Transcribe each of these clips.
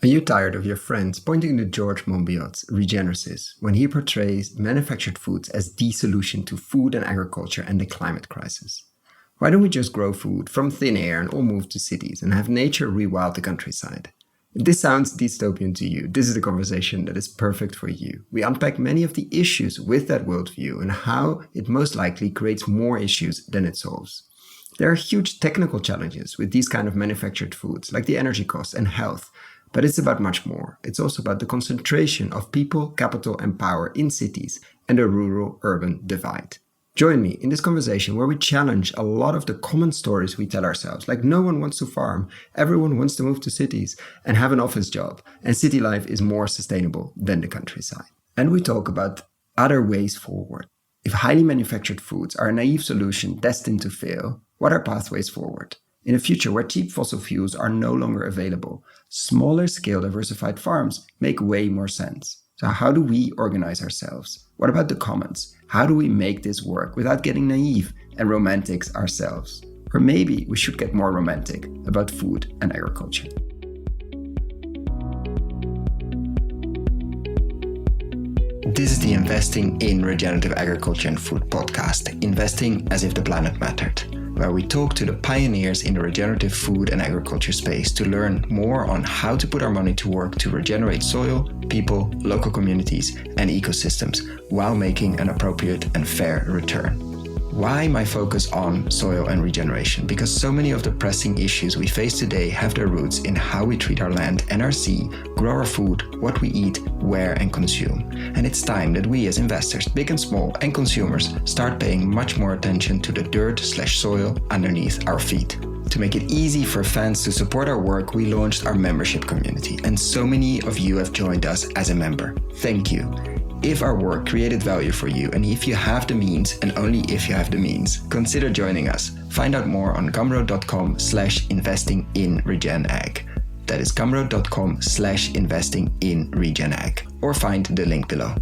Are you tired of your friends pointing to George Monbiot's Regenesis when he portrays manufactured foods as the solution to food and agriculture and the climate crisis? Why don't we just grow food from thin air and all move to cities and have nature rewild the countryside? If this sounds dystopian to you, this is a conversation that is perfect for you. We unpack many of the issues with that worldview and how it most likely creates more issues than it solves. There are huge technical challenges with these kind of manufactured foods, like the energy costs and health. But it's about much more. It's also about the concentration of people, capital, and power in cities and the rural-urban divide. Join me in this conversation where we challenge a lot of the common stories we tell ourselves, like no one wants to farm, everyone wants to move to cities and have an office job, and city life is more sustainable than the countryside. And we talk about other ways forward. If highly manufactured foods are a naive solution destined to fail, what are pathways forward? In a future where cheap fossil fuels are no longer available, smaller scale diversified farms make way more sense. So how do we organize ourselves? What about the commons? How do we make this work without getting naive and romantics ourselves? Or maybe we should get more romantic about food and agriculture. This is the Investing in Regenerative Agriculture and Food podcast, investing as if the planet mattered, where we talk to the pioneers in the regenerative food and agriculture space to learn more on how to put our money to work to regenerate soil, people, local communities, and ecosystems while making an appropriate and fair return. Why my focus on soil and regeneration? Because so many of the pressing issues we face today have their roots in how we treat our land and our sea, grow our food, what we eat, where and consume. And it's time that we as investors, big and small, and consumers start paying much more attention to the dirt/soil underneath our feet. To make it easy for fans to support our work, we launched our membership community, and so many of you have joined us as a member. Thank you. If our work created value for you, and if you have the means, and only if you have the means, consider joining us. Find out more on gumroad.com/investing-in-regen-ag. That is gumroad.com/investing-in-regen-ag. Or find the link below.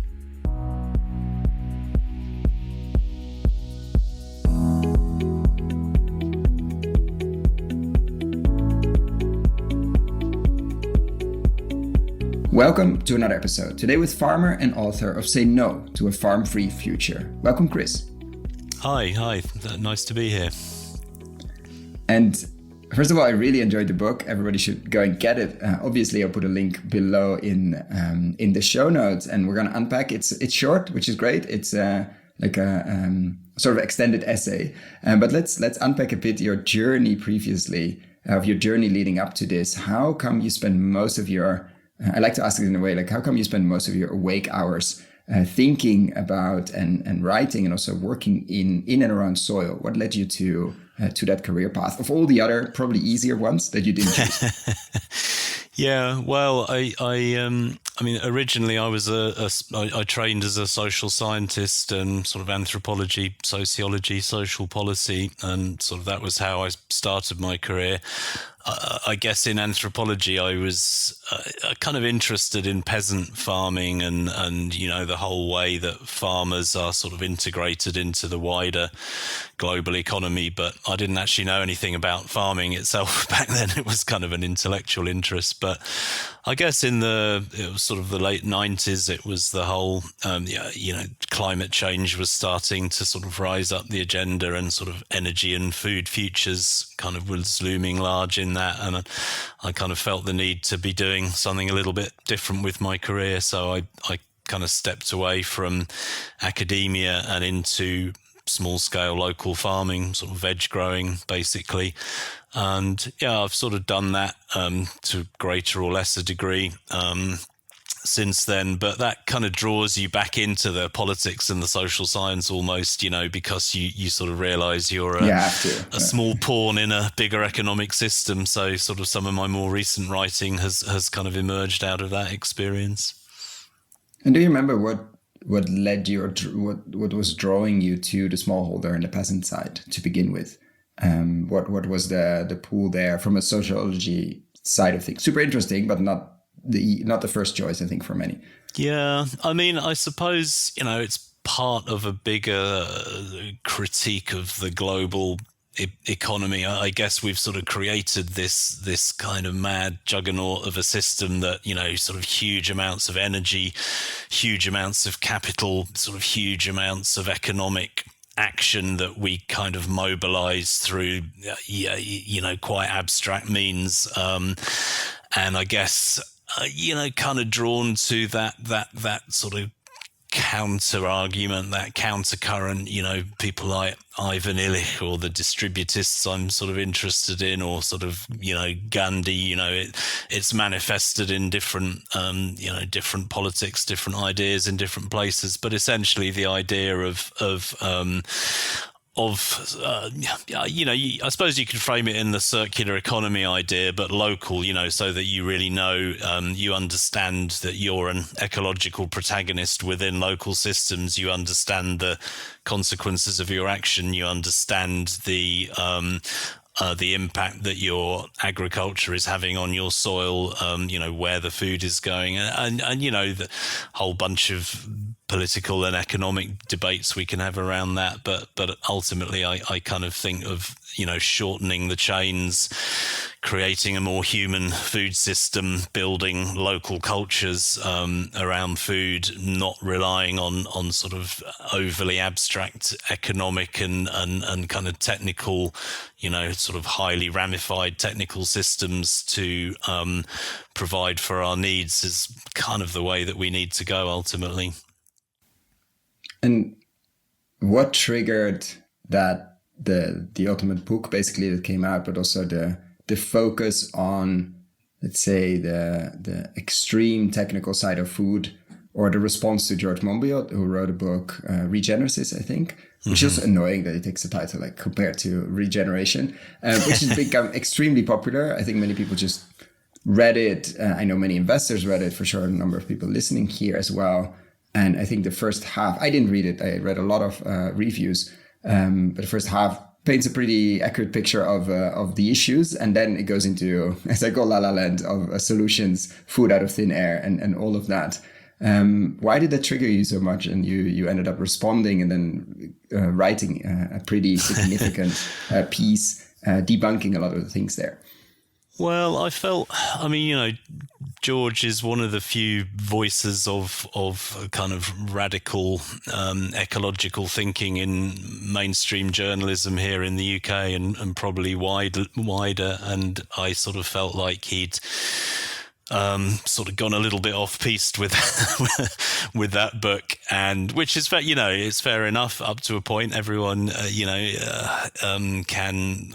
Welcome to another episode, today with farmer and author of Say No to a Farm-Free Future. Welcome, Chris. Hi, nice to be here. And first of all, I really enjoyed the book. Everybody should go and get it. Obviously, I'll put a link below in the show notes, and we're going to unpack. It's short, which is great. It's like a sort of extended essay. But let's unpack a bit your journey previously, of your journey leading up to this. How come you spend most of your I like to ask it in a way, like, how come you spend most of your awake hours thinking about and writing and also working in and around soil? What led you to that career path of all the other probably easier ones that you didn't choose? Yeah, well, I mean, originally I was I trained as a social scientist and sort of anthropology, sociology, social policy, and sort of that was how I started my career. I guess in anthropology, I was kind of interested in peasant farming and you know, the whole way that farmers are sort of integrated into the wider global economy. But I didn't actually know anything about farming itself back then. It was kind of an intellectual interest. But I guess it was sort of the late 90s, it was the whole, climate change was starting to sort of rise up the agenda, and sort of energy and food futures kind of was looming large in that. And I kind of felt the need to be doing something a little bit different with my career. So I kind of stepped away from academia and into small scale local farming, sort of veg growing basically. And yeah, I've sort of done that to greater or lesser degree since then, but that kind of draws you back into the politics and the social science almost, you know, because you sort of realize you're a small pawn in a bigger economic system. So sort of some of my more recent writing has kind of emerged out of that experience. And do you remember what led you, or what was drawing you to the smallholder and the peasant side to begin with? What was the pull there from a sociology side of things? Super interesting, but not the first choice, I think, for many. Yeah, I mean, I suppose, you know, it's part of a bigger critique of the global economy. I guess we've sort of created this kind of mad juggernaut of a system that, you know, sort of huge amounts of energy, huge amounts of capital, sort of huge amounts of economic action that we kind of mobilize through, you know, quite abstract means. And I guess, you know, kind of drawn to that sort of counter argument, that counter current, you know, people like Ivan Illich or the distributists I'm sort of interested in, or sort of, you know, Gandhi, you know, it's manifested in different, you know, different politics, different ideas in different places, but essentially the idea of you know, I suppose you could frame it in the circular economy idea, but local, you know, so that you really know, you understand that you're an ecological protagonist within local systems. You understand the consequences of your action. You understand the impact that your agriculture is having on your soil, you know, where the food is going, and you know, the whole bunch of political and economic debates we can have around that. But ultimately, I kind of think of, you know, shortening the chains, creating a more human food system, building local cultures around food, not relying on sort of overly abstract economic and kind of technical, you know, sort of highly ramified technical systems to provide for our needs, is kind of the way that we need to go ultimately. And what triggered that the ultimate book basically that came out, but also the focus on, let's say, the extreme technical side of food, or the response to George Monbiot, who wrote a book, Regenesis, I think, which is annoying that he takes the title like compared to regeneration, which has become extremely popular. I think many people just read it. I know many investors read it, for sure. A number of people listening here as well. And I think the first half, I didn't read it. I read a lot of reviews, but the first half paints a pretty accurate picture of the issues. And then it goes into, as I call La La Land, of solutions, food out of thin air and all of that. Why did that trigger you so much? And you ended up responding and then writing a pretty significant piece, debunking a lot of the things there. Well, I mean, you know, George is one of the few voices of kind of radical ecological thinking in mainstream journalism here in the UK and probably wider. And I sort of felt like he'd sort of gone a little bit off piste with with that book, and which is fair, you know, it's fair enough up to a point. Everyone you know can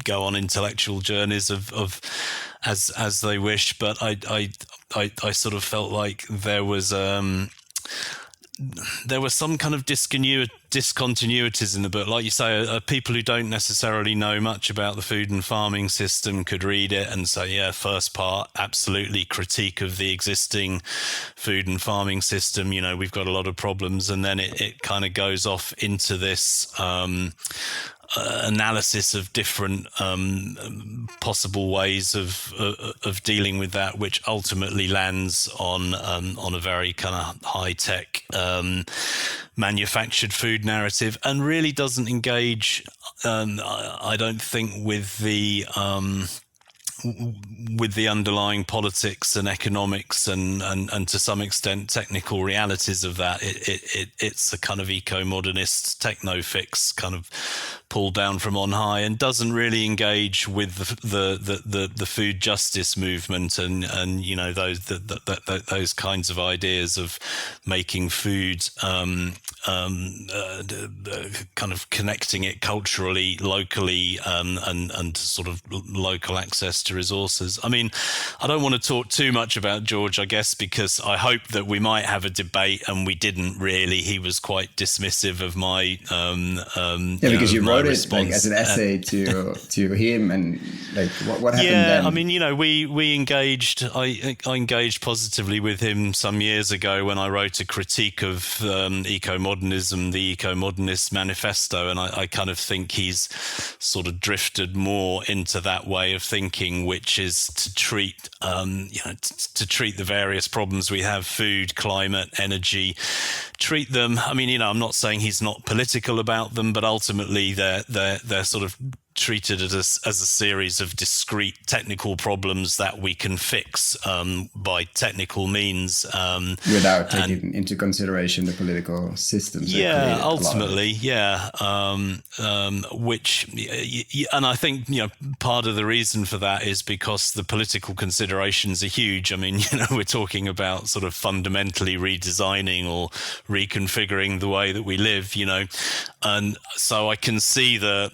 go on intellectual journeys of as they wish, but I sort of felt like there was some kind of discontinuities in the book. Like you say, people who don't necessarily know much about the food and farming system could read it and say, yeah, first part, absolutely critique of the existing food and farming system. You know, we've got a lot of problems. And then it kind of goes off into this analysis of different possible ways of dealing with that, which ultimately lands on a very kind of high tech manufactured food narrative, and really doesn't engage, I don't think, with the underlying politics and economics and to some extent technical realities of that. It's a kind of eco-modernist techno fix kind of pulled down from on high, and doesn't really engage with the food justice movement and you know those kinds of ideas of making food kind of connecting it culturally, locally, and sort of local access to resources. I mean, I don't want to talk too much about George, I guess, because I hope that we might have a debate, and we didn't really. He was quite dismissive of my because you wrote it like as an essay to him, and like what happened then? I mean, you know, we engaged. I engaged positively with him some years ago when I wrote a critique of eco-modernism, the Eco-Modernist Manifesto, and I kind of think he's sort of drifted more into that way of thinking, which is to treat to treat the various problems we have, food, climate, energy, treat them. I mean, you know, I'm not saying he's not political about them, but ultimately they're sort of treated as a series of discrete technical problems that we can fix by technical means, without taking into consideration the political systems. Yeah, ultimately, yeah. Which, and I think part of the reason for that is because the political considerations are huge. I mean, we're talking about sort of fundamentally redesigning or reconfiguring the way that we live. And so I can see the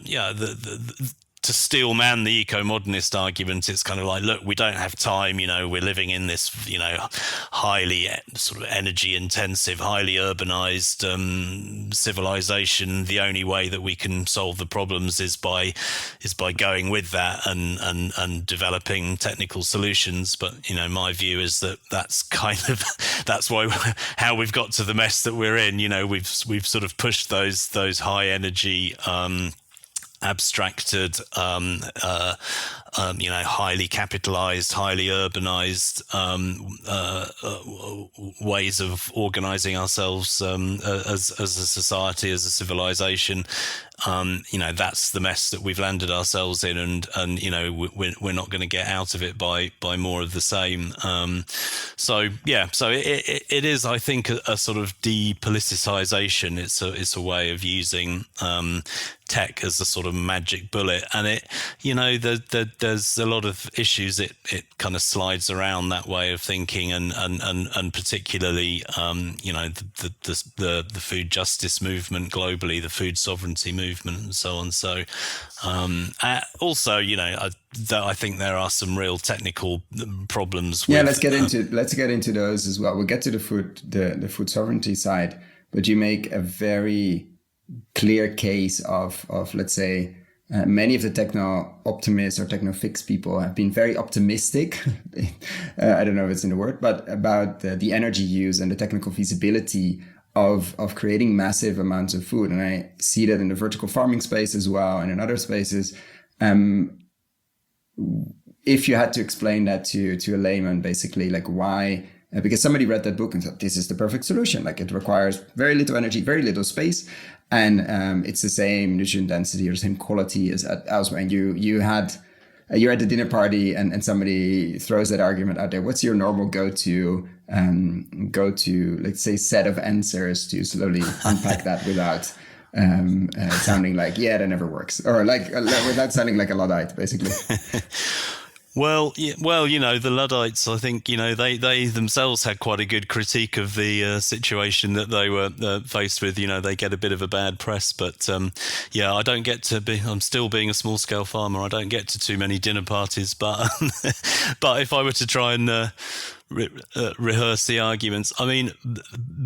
to steel man the eco-modernist argument, it's kind of like, look, we don't have time, we're living in this, highly sort of energy intensive, highly urbanized civilization. The only way that we can solve the problems is by going with that and developing technical solutions. But, my view is that that's kind of, that's why how we've got to the mess that we're in. We've sort of pushed those high energy, abstracted, highly capitalized, highly urbanized ways of organizing ourselves as a society, as a civilization. That's the mess that we've landed ourselves in, and we're not going to get out of it by more of the same. So it is, I think, a sort of depoliticization. It's a way of using tech as a sort of magic bullet, and there's a lot of issues it kind of slides around that way of thinking, and particularly the food justice movement globally, the food sovereignty movement, and so on. So also, I think there are some real technical problems. Let's get into those as well. We'll get to the food sovereignty side, but you make a very clear case of let's say, many of the techno-optimists or techno-fix people have been very optimistic. I don't know if it's in the word, but about the energy use and the technical feasibility of creating massive amounts of food. And I see that in the vertical farming space as well, and in other spaces. If you had to explain that to a layman, basically, like why, because somebody read that book and thought this is the perfect solution. Like it requires very little energy, very little space. And it's the same nutrient density or the same quality as elsewhere. And you're at the dinner party and somebody throws that argument out there. What's your normal go-to, let's say, set of answers to slowly unpack that without sounding like, that never works, or without sounding like a Luddite, basically? Well, the Luddites, I think, they themselves had quite a good critique of the situation that they were faced with. They get a bit of a bad press, but I don't get to be. I'm still being a small scale farmer. I don't get to too many dinner parties, but but if I were to try and rehearse the arguments, I mean,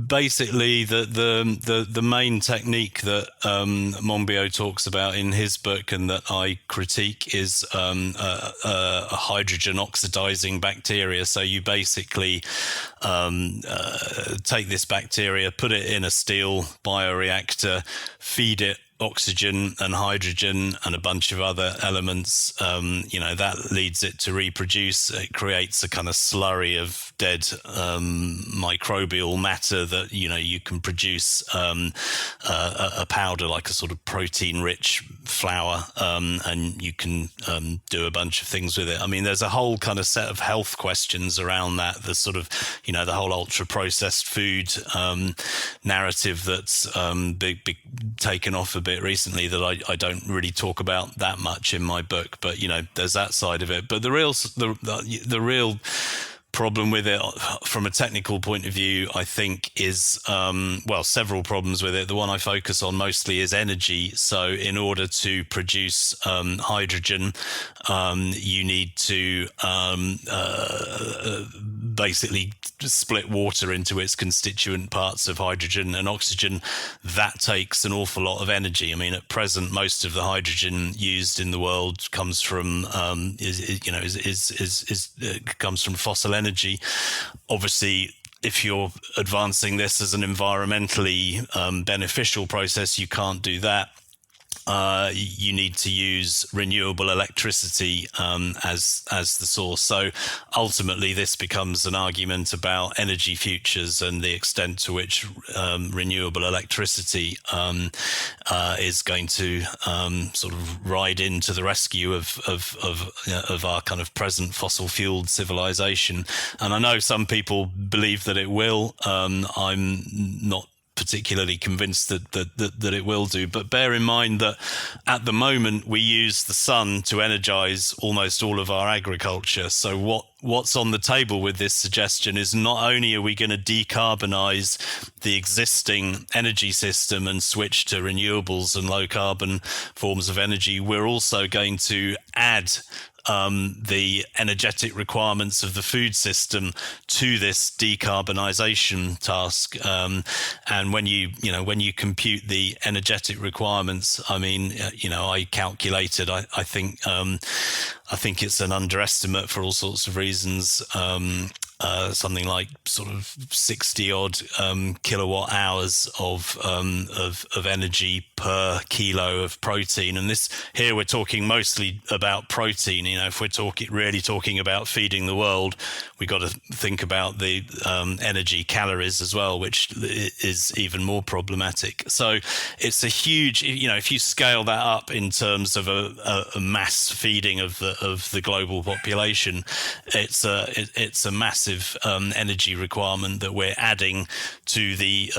basically the main technique that Monbiot talks about in his book and that I critique is a hydrogen oxidizing bacteria. So you basically take this bacteria, put it in a steel bioreactor, feed it oxygen and hydrogen and a bunch of other elements, that leads it to reproduce. It creates a kind of slurry of dead microbial matter that you can produce a powder, like a sort of protein-rich flour, and you can do a bunch of things with it. I mean, there's a whole kind of set of health questions around that. The sort of the whole ultra-processed food narrative that's big taken off a bit recently that I don't really talk about that much in my book, but there's that side of it. But the real problem with it from a technical point of view, I think, is several problems with it. The one I focus on mostly is energy. So in order to produce hydrogen, you need to basically split water into its constituent parts of hydrogen and oxygen. That takes an awful lot of energy. I mean, at present, most of the hydrogen used in the world comes from comes from fossil energy. Obviously, if you're advancing this as an environmentally beneficial process, you can't do that. you need to use renewable electricity as the source. So ultimately, this becomes an argument about energy futures and the extent to which renewable electricity is going to sort of ride into the rescue of our kind of present fossil fueled civilization. And I know some people believe that it will. I'm not particularly convinced that it will do, but bear in mind that at the moment we use the sun to energize almost all of our agriculture. So what's on the table with this suggestion is not only are we going to decarbonize the existing energy system and switch to renewables and low carbon forms of energy, we're also going to add the energetic requirements of the food system to this decarbonisation task. And when you compute the energetic requirements, I mean, I calculated, I think it's an underestimate for all sorts of reasons. Something like sort of 60 odd kilowatt hours of energy per kilo of protein, and this here we're talking mostly about protein. If we're talking about feeding the world, we got to think about the energy calories as well, which is even more problematic. So it's a huge, if you scale that up in terms of a mass feeding of the global population, it's a massive energy requirement that we're adding to the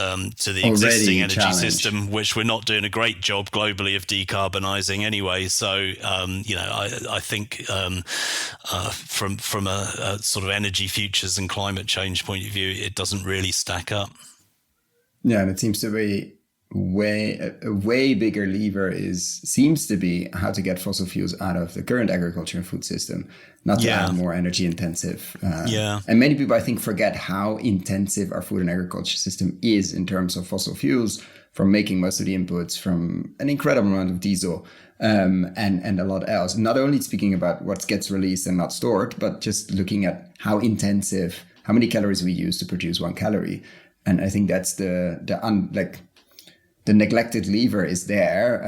existing energy system, which we're not doing a great job globally of decarbonising anyway. So I think from a sort of energy futures and climate change point of view, it doesn't really stack up. Yeah, and it seems to be a way bigger lever seems to be how to get fossil fuels out of the current agriculture and food system, not to add more energy intensive. And many people, I think, forget how intensive our food and agriculture system is in terms of fossil fuels, from making most of the inputs, from an incredible amount of diesel, and a lot else. Not only speaking about what gets released and not stored, but just looking at how many calories we use to produce 1 calorie. And I think that's the neglected lever is there,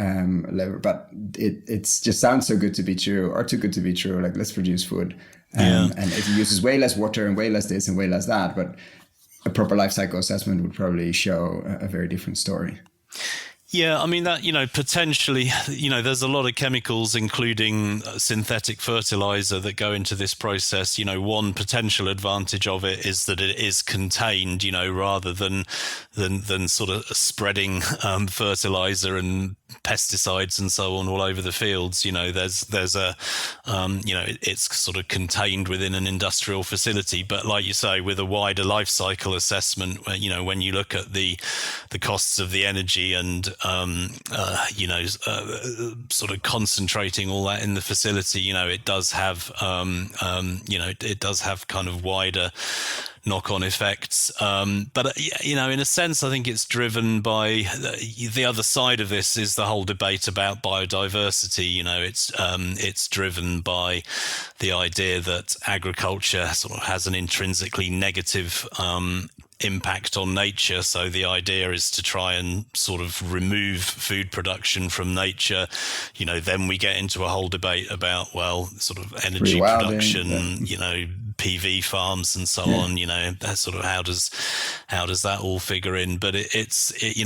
but it just sounds so good to be true, or too good to be true. Like, let's produce food, and it uses way less water and way less this and way less that. But a proper life cycle assessment would probably show a very different story. Yeah, I mean, that, potentially, there's a lot of chemicals, including synthetic fertilizer, that go into this process. One potential advantage of it is that it is contained, rather than sort of spreading fertilizer and pesticides and so on all over the fields. There's a it's sort of contained within an industrial facility. But like you say, with a wider life cycle assessment, when you look at the costs of the energy and sort of concentrating all that in the facility, it does have it does have kind of wider knock-on effects, but in a sense, I think it's driven by the other side of this is the whole debate about biodiversity. It's driven by the idea that agriculture sort of has an intrinsically negative impact on nature. So the idea is to try and sort of remove food production from nature. Then we get into a whole debate about, sort of energy production, PV farms and so on. That sort of how does that all figure in? But it's you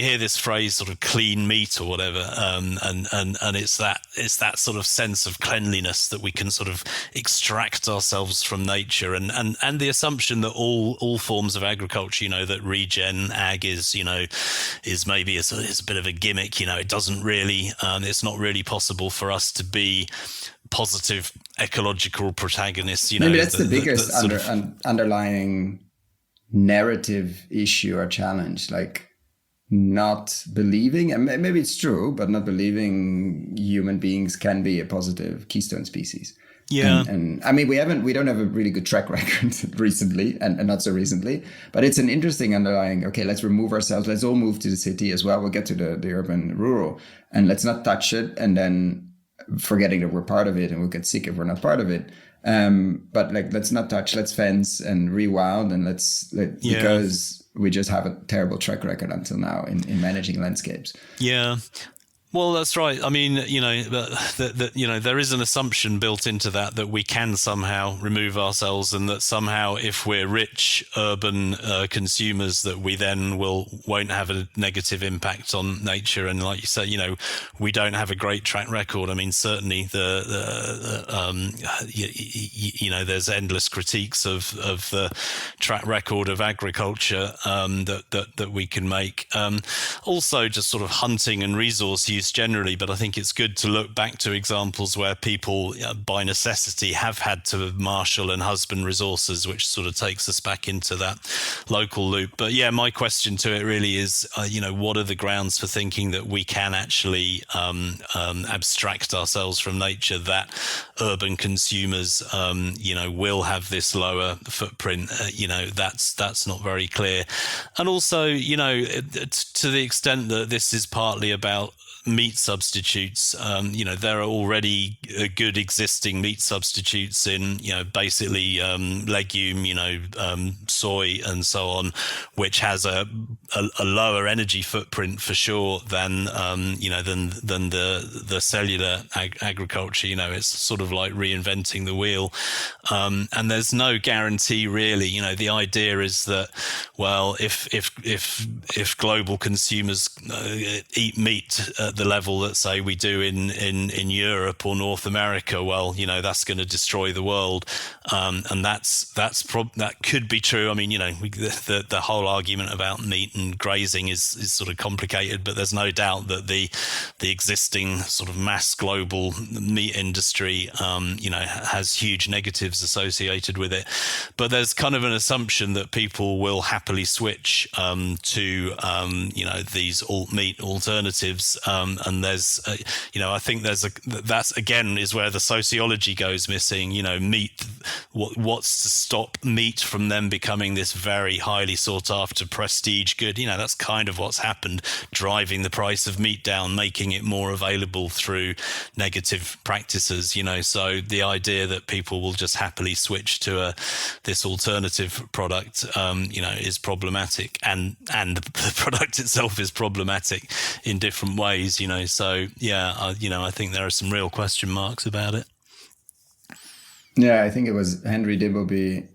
hear this phrase sort of clean meat or whatever, and it's that sort of sense of cleanliness that we can sort of extract ourselves from nature, and the assumption that all forms of agriculture, that regen ag is maybe is a bit of a gimmick. It doesn't really, it's not really possible for us to be positive ecological protagonists. Maybe that's the biggest underlying narrative issue or challenge, like not believing, and maybe it's true, but not believing human beings can be a positive keystone species. Yeah. And I mean, we don't have a really good track record recently and not so recently, but it's an interesting underlying, okay, let's remove ourselves. Let's all move to the city as well. We'll get to the urban rural, and let's not touch it. And then forgetting that we're part of it, and we'll get sick if we're not part of it. But let's not touch, let's fence and rewild, and because we just have a terrible track record until now in managing landscapes. Yeah. Well, that's right. I mean, there is an assumption built into that we can somehow remove ourselves, and that somehow if we're rich urban consumers, that we then won't have a negative impact on nature. And like you say, we don't have a great track record. I mean, certainly there's endless critiques of the track record of agriculture that we can make. Also, just sort of hunting and resource use generally, but I think it's good to look back to examples where people by necessity have had to marshal and husband resources, which sort of takes us back into that local loop. But yeah, my question to it really is, what are the grounds for thinking that we can actually abstract ourselves from nature, that urban consumers will have this lower footprint? That's not very clear. And also, to the extent that this is partly about meat substitutes, there are already good existing meat substitutes in, basically legume, soy and so on, which has a lower energy footprint for sure than the cellular agriculture. It's sort of like reinventing the wheel, and there's no guarantee really. The idea is that, well, if global consumers eat meat at the level that, say, we do in Europe or North America, well, that's going to destroy the world, and that could be true. I mean, the whole argument about meat and grazing is sort of complicated, but there's no doubt that the existing sort of mass global meat industry, has huge negatives associated with it. But there's kind of an assumption that people will happily switch to these meat alternatives, and there's I think that's again is where the sociology goes missing. Meat, what's to stop meat from then becoming this very highly sought after prestige good? That's kind of what's happened, driving the price of meat down, making it more available through negative practices. So the idea that people will just happily switch to this alternative product, is problematic, and the product itself is problematic in different ways. So yeah, I think there are some real question marks about it. Yeah, I think it was Henry Dimbleby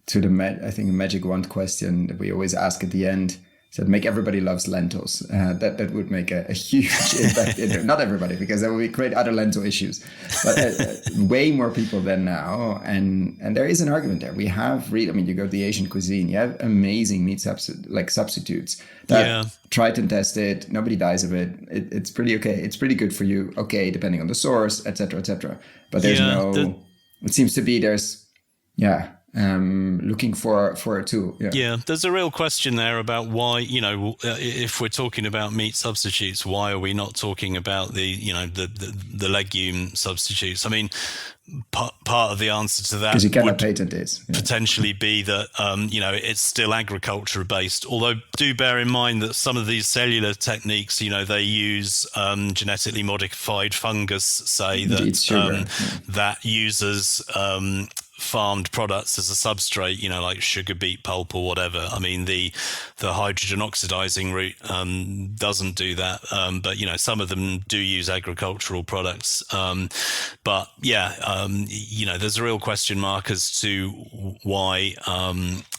to the magic wand question that we always ask at the end. Said, make everybody loves lentils. That would make a huge impact. Not everybody, because that would create other lentil issues. But way more people than now. And there is an argument there. We have you go to the Asian cuisine, you have amazing meat substitutes that tried and tested. Nobody dies of it. It's pretty okay. It's pretty good for you. Okay, depending on the source, et cetera, et cetera. But there's it seems to be looking for a tool. Yeah, there's a real question there about why, if we're talking about meat substitutes, why are we not talking about the legume substitutes? I mean, part of the answer to that, because you cannot patent it, potentially be that it's still agriculture based. Although do bear in mind that some of these cellular techniques, they use genetically modified fungus, say, that uses farmed products as a substrate, like sugar beet pulp or whatever. I mean, the hydrogen oxidizing route doesn't do that, but some of them do use agricultural products. But yeah, there's a real question mark as to why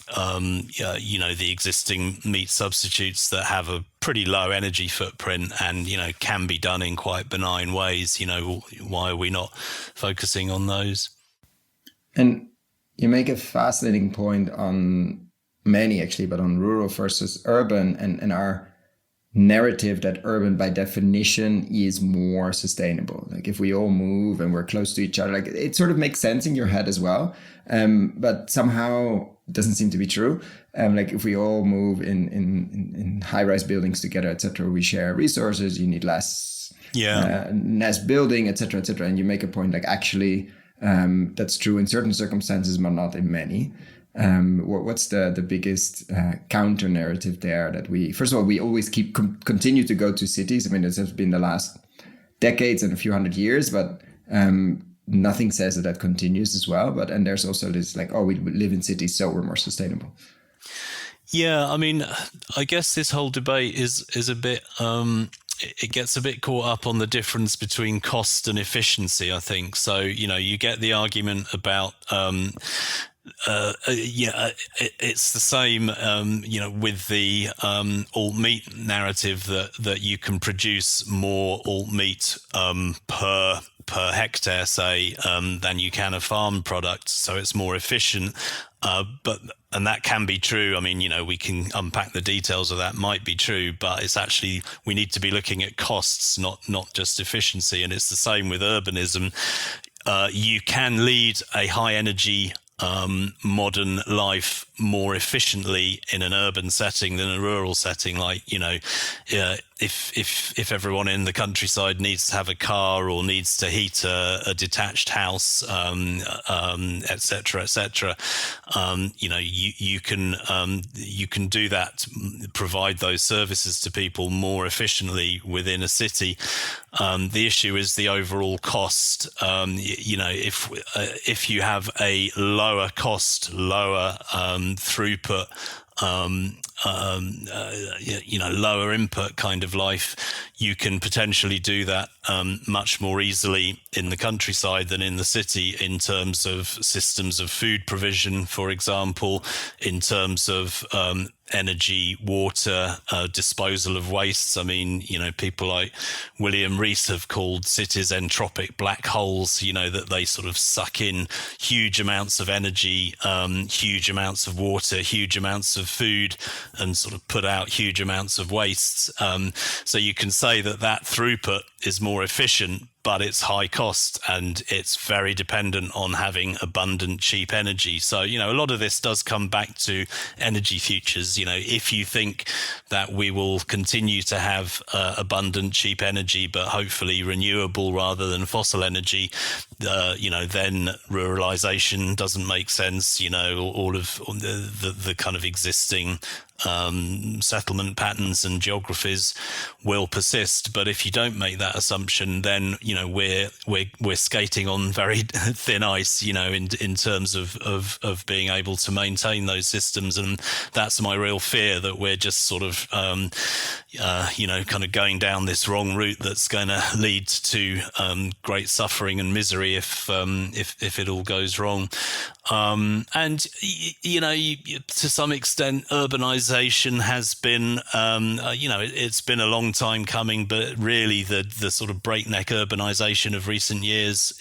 the existing meat substitutes that have a pretty low energy footprint and can be done in quite benign ways. Why are we not focusing on those? And you make a fascinating point on many, actually, but on rural versus urban, and our narrative that urban by definition is more sustainable. Like if we all move and we're close to each other, like it sort of makes sense in your head as well. But somehow it doesn't seem to be true. Like if we all move in high-rise buildings together, etc., we share resources, you need less building, etc., etc. And you make a point like actually, that's true in certain circumstances, but not in many. What's the biggest counter narrative there that first of all, we always continue to go to cities. I mean, this has been the last decades and a few hundred years, but nothing says that continues as well. And there's also this we live in cities, so we're more sustainable. Yeah, I mean, I guess this whole debate is a bit it gets a bit caught up on the difference between cost and efficiency, I think. So, you get the argument about it's the same, with the alt meat narrative that you can produce more alt meat per hectare, say, than you can a farm product, so it's more efficient. And that can be true. I mean, we can unpack the details of that. Might be true, but it's actually, we need to be looking at costs, not just efficiency. And it's the same with urbanism. You can lead a high energy modern life more efficiently in an urban setting than a rural setting. Like, if everyone in the countryside needs to have a car or needs to heat a detached house, et cetera, you can do that, provide those services to people more efficiently within a city. The issue is the overall cost. If you have a lower cost, lower throughput, lower input kind of life, you can potentially do that much more easily in the countryside than in the city, in terms of systems of food provision, for example, in terms of energy, water, disposal of wastes. I mean, people like William Rees have called cities entropic black holes, that they sort of suck in huge amounts of energy, huge amounts of water, huge amounts of food, and sort of put out huge amounts of wastes. So you can say that throughput is more efficient, but it's high cost and it's very dependent on having abundant, cheap energy. So, a lot of this does come back to energy futures. If you think that we will continue to have abundant, cheap energy, but hopefully renewable rather than fossil energy, then ruralization doesn't make sense. All of the kind of existing settlement patterns and geographies will persist. But if you don't make that assumption, then we're skating on very thin ice, in terms of being able to maintain those systems. And that's my real fear, that we're just sort of kind of going down this wrong route that's going to lead to great suffering and misery if it all goes wrong. And to some extent, urbanization has been, it's been a long time coming, but really the sort of breakneck urbanization of recent years,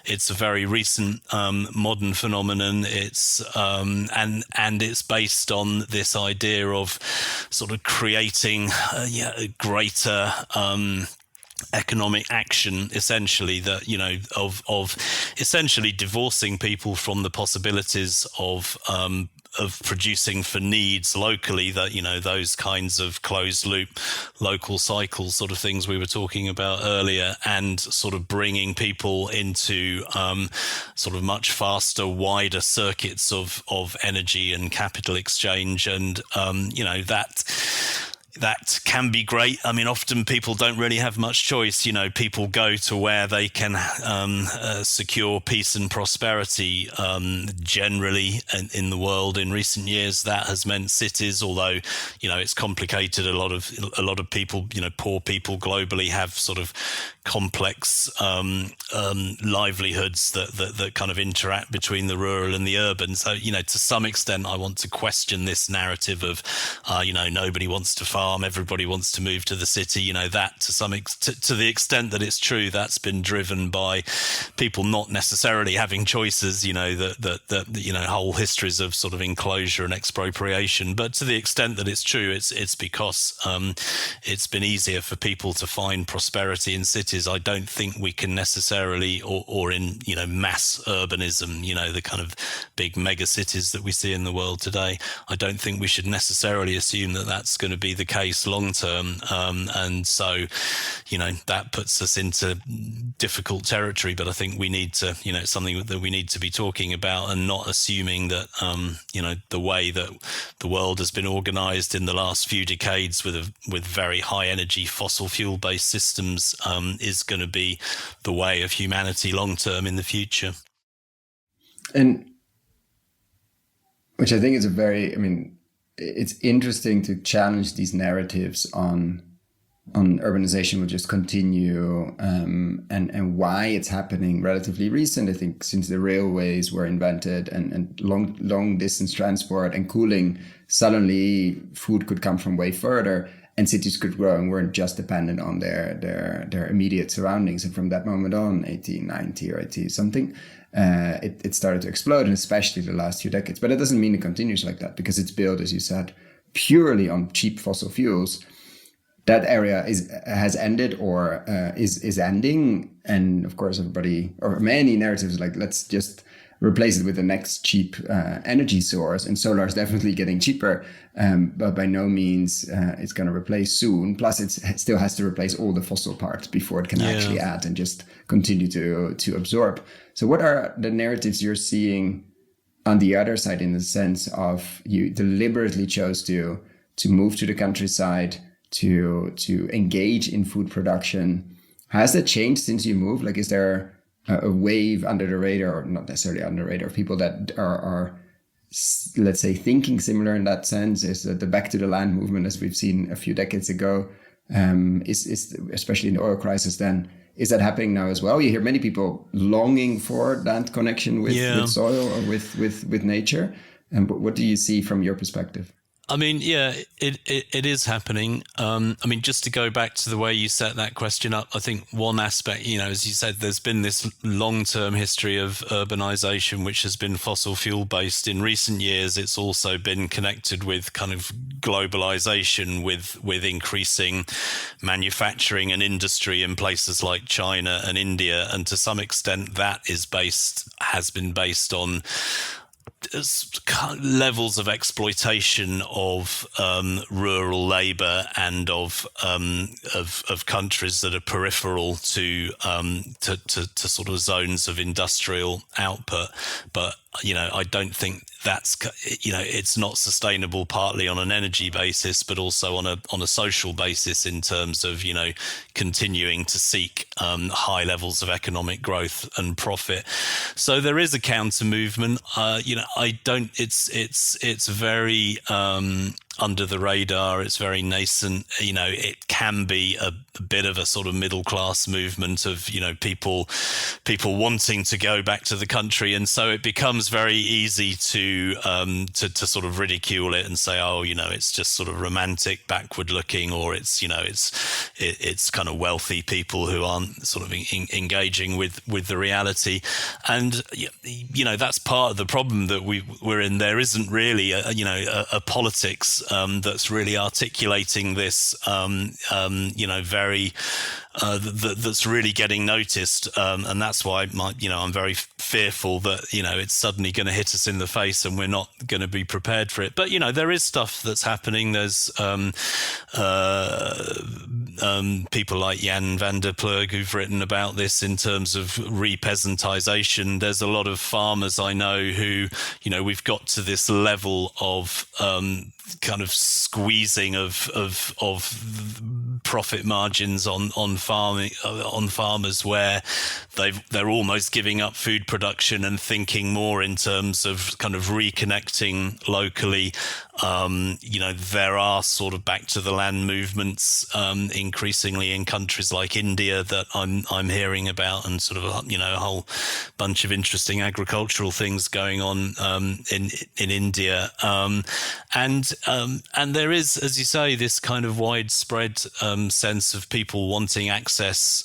it's a very recent modern phenomenon. It's and it's based on this idea of sort of creating a greater economic action, essentially, that of essentially divorcing people from the possibilities of producing for needs locally, that those kinds of closed loop local cycles sort of things we were talking about earlier, and sort of bringing people into sort of much faster, wider circuits of energy and capital exchange. And that can be great. I mean, often people don't really have much choice. People go to where they can secure peace and prosperity. Generally, in the world in recent years, that has meant cities. Although, it's complicated. A lot of people, poor people globally, have sort of complex livelihoods that kind of interact between the rural and the urban. So, to some extent, I want to question this narrative of, nobody wants to farm, everybody wants to move to the city. That to the extent that it's true, that's been driven by people not necessarily having choices. That whole histories of sort of enclosure and expropriation. But to the extent that it's true, it's because it's been easier for people to find prosperity in cities. I don't think we can necessarily, or in mass urbanism, the kind of big mega cities that we see in the world today, I don't think we should necessarily assume that that's going to be the case long term. And so, that puts us into difficult territory. But I think we need to, it's something that we need to be talking about, and not assuming that, the way that the world has been organized in the last few decades with very high energy fossil fuel based systems is going to be the way of humanity long term in the future. And Which I think is it's interesting to challenge these narratives on urbanization will just continue, and why it's happening relatively recent. I think since the railways were invented and long distance transport and cooling, suddenly food could come from way further, and cities could grow and weren't just dependent on their immediate surroundings. And from that moment on, 1890 or 80 something, it started to explode, and especially the last few decades. But it doesn't mean it continues like that, because it's built, as you said, purely on cheap fossil fuels. That area has ended or is ending, and of course everybody, or many narratives, like, let's just replace it with the next cheap energy source, and solar is definitely getting cheaper, but by no means it's going to replace soon. Plus it still has to replace all the fossil parts before it can actually add and just continue to absorb. So what are the narratives you're seeing on the other side, in the sense of you deliberately chose to move to the countryside, to engage in food production? Has that changed since you moved? Like, is there a wave under the radar, or not necessarily under the radar, of people that are, let's say, thinking similar in that sense? Is the back to the land movement, as we've seen a few decades ago, is especially in the oil crisis, then is that happening now as well? You hear many people longing for that connection with soil or with nature. And what do you see from your perspective? I mean, yeah, it is happening. I mean, just to go back to the way you set that question up, I think one aspect, as you said, there's been this long-term history of urbanization, which has been fossil fuel based. In recent years, it's also been connected with kind of globalization, with increasing manufacturing and industry in places like China and India. And to some extent, that has been based on levels of exploitation of rural labor and of countries that are peripheral to sort of zones of industrial output. But I don't think that's it's not sustainable, partly on an energy basis, but also on a social basis, in terms of continuing to seek high levels of economic growth and profit. So there is a counter movement. I don't. It's very under the radar. It's very nascent. It can be a bit of a sort of middle class movement of people wanting to go back to the country, and so it becomes very easy to sort of ridicule it and say, oh, it's just sort of romantic, backward looking, or it's kind of wealthy people who aren't sort of engaging with the reality. And that's part of the problem that we're in. There isn't really a politics that's really articulating this very that's really getting noticed, and that's why I'm very fearful that it's suddenly going to hit us in the face and we're not going to be prepared for it. But there is stuff that's happening. There's people like Jan van der Ploeg who've written about this in terms of re-peasantization. There's a lot of farmers I know who we've got to this level of kind of squeezing of profit margins on farmers, where they're almost giving up food production and thinking more in terms of kind of reconnecting locally. There are sort of back to the land movements increasingly in countries like India that I'm hearing about, and sort of a whole bunch of interesting agricultural things going on in India, and there is, as you say, this kind of widespread sense of people wanting access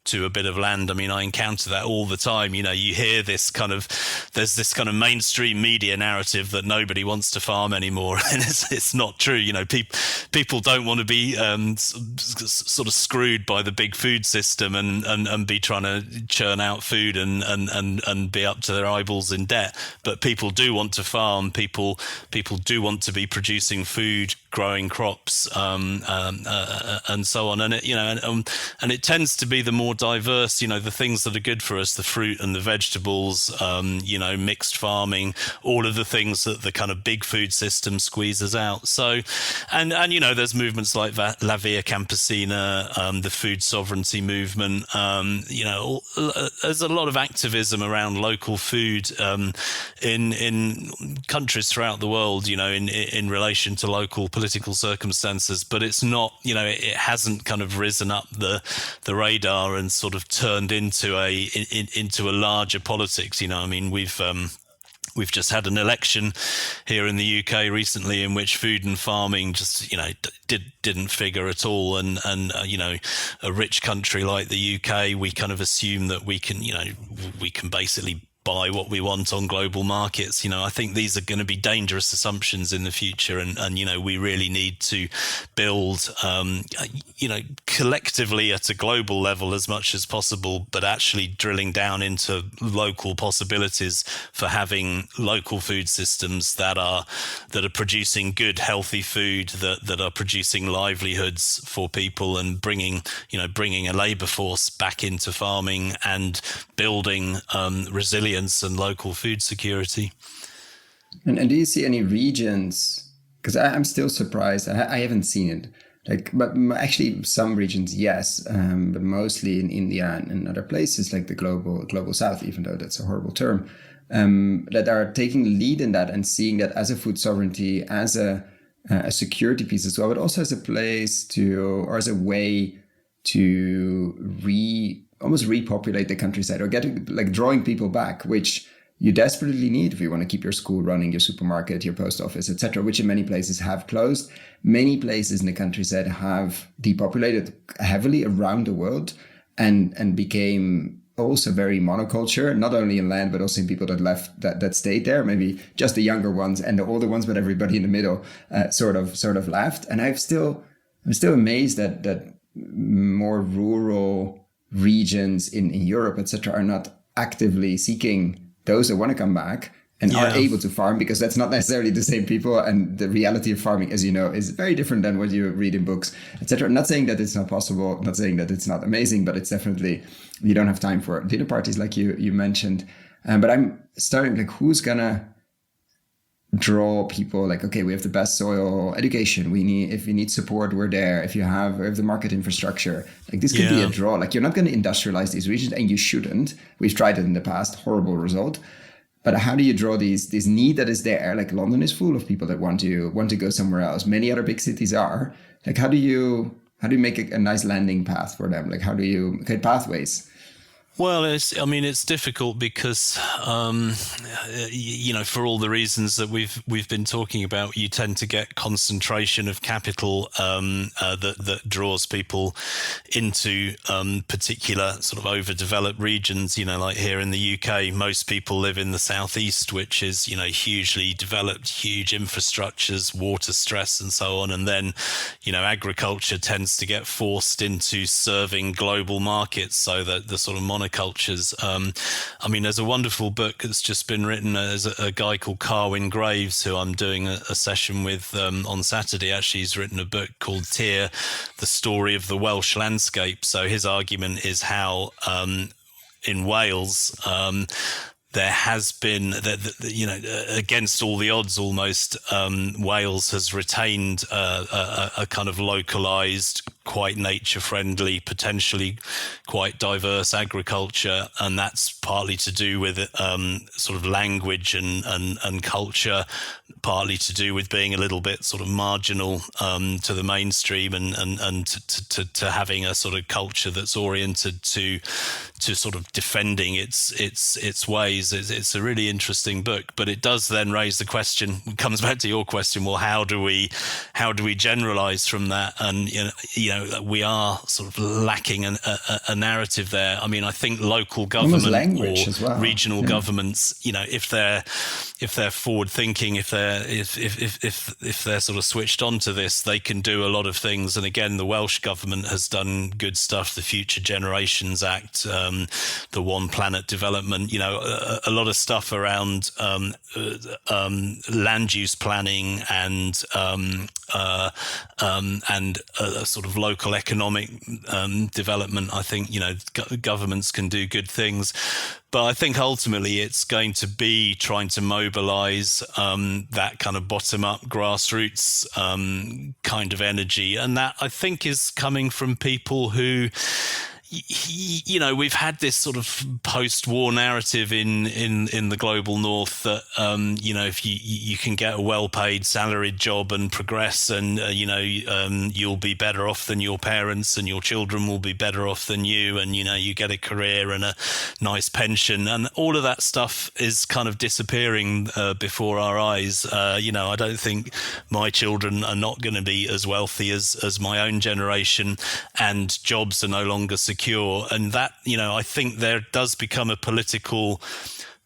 to a bit of land. I mean, I encounter that all the time. You hear there's this kind of mainstream media narrative that nobody wants to farm anymore, and it's not true. People don't want to be sort of screwed by the big food system and be trying to churn out food and be up to their eyeballs in debt. But people do want to farm. People do want to be producing food, growing crops, and so on. And it tends to be the more diverse, the things that are good for us, the fruit and the vegetables, mixed farming, all of the things that the kind of big food system squeezes out. So, and there's movements like La Via Campesina, the food sovereignty movement. There's a lot of activism around local food in countries throughout the world, in relation to local political circumstances. But it's not, it hasn't kind of risen up the radar and sort of turned into a larger politics. We've just had an election here in the UK recently in which food and farming just, didn't figure at all. And a rich country like the UK, we kind of assume that we can basically buy what we want on global markets. I think these are going to be dangerous assumptions in the future. And we really need to build, collectively at a global level as much as possible, but actually drilling down into local possibilities for having local food systems that are producing good, healthy food, that are producing livelihoods for people and bringing a labor force back into farming and building resilience and local food security. And do you see any regions? Because I'm still surprised. I haven't seen it. But actually, some regions, yes, but mostly in India and other places like the global South, even though that's a horrible term, that are taking the lead in that and seeing that as a food sovereignty, as a security piece as well, but also as a place or as a way to almost repopulate the countryside or drawing people back, which you desperately need if you want to keep your school running, your supermarket, your post office, etc., which in many places have closed. Many places in the countryside have depopulated heavily around the world and became also very monoculture, not only in land, but also in people that left, that stayed there, maybe just the younger ones and the older ones, but everybody in the middle sort of left. And I'm still amazed that more rural regions in Europe, etc., are not actively seeking those that want to come back and are able to farm, because that's not necessarily the same people. And the reality of farming, as you know, is very different than what you read in books, etc. I'm not saying that it's not possible, not saying that it's not amazing, but it's definitely, you don't have time for dinner parties like you mentioned. But I'm starting who's gonna draw people okay, we have the best soil education. If you need support, we're there. If you have the market infrastructure, this could be a draw. You're not going to industrialize these regions, and you shouldn't. We've tried it in the past, horrible result. But how do you draw this need that is there? London is full of people that want to go somewhere else. Many other big cities are. How do you make a nice landing path for them? How do you create pathways? Well, it's difficult because, for all the reasons that we've been talking about, you tend to get concentration of capital that draws people into particular sort of overdeveloped regions. Like here in the UK, most people live in the southeast, which is hugely developed, huge infrastructures, water stress, and so on. And then, agriculture tends to get forced into serving global markets, so that the sort of monocultures. There's a wonderful book that's just been written as a guy called Carwyn Graves, who I'm doing a session with on Saturday. Actually, he's written a book called Tyr, The Story of the Welsh Landscape. So his argument is how in Wales, there has been, against all the odds almost, Wales has retained a kind of localized, quite nature-friendly, potentially quite diverse agriculture, and that's partly to do with sort of language and culture, partly to do with being a little bit sort of marginal to the mainstream, and to having a sort of culture that's oriented to sort of defending its ways. It's a really interesting book, but it does then raise the question. It comes back to your question. Well, how do we generalize from that? And we are sort of lacking a narrative there. I think local government or regional governments, if they're forward thinking, if they're sort of switched on to this, they can do a lot of things. And again, the Welsh government has done good stuff. The Future Generations Act, the One Planet development, a lot of stuff around land use planning and sort of local economic development, I think, governments can do good things. But I think ultimately it's going to be trying to mobilize that kind of bottom-up grassroots kind of energy. And that, I think, is coming from people who, we've had this sort of post-war narrative in the global north that, if you can get a well-paid salaried job and progress and, you'll be better off than your parents and your children will be better off than you. And, you get a career and a nice pension and all of that stuff is kind of disappearing before our eyes. I don't think my children are not going to be as wealthy as my own generation, and jobs are no longer secure. And that, I think there does become a political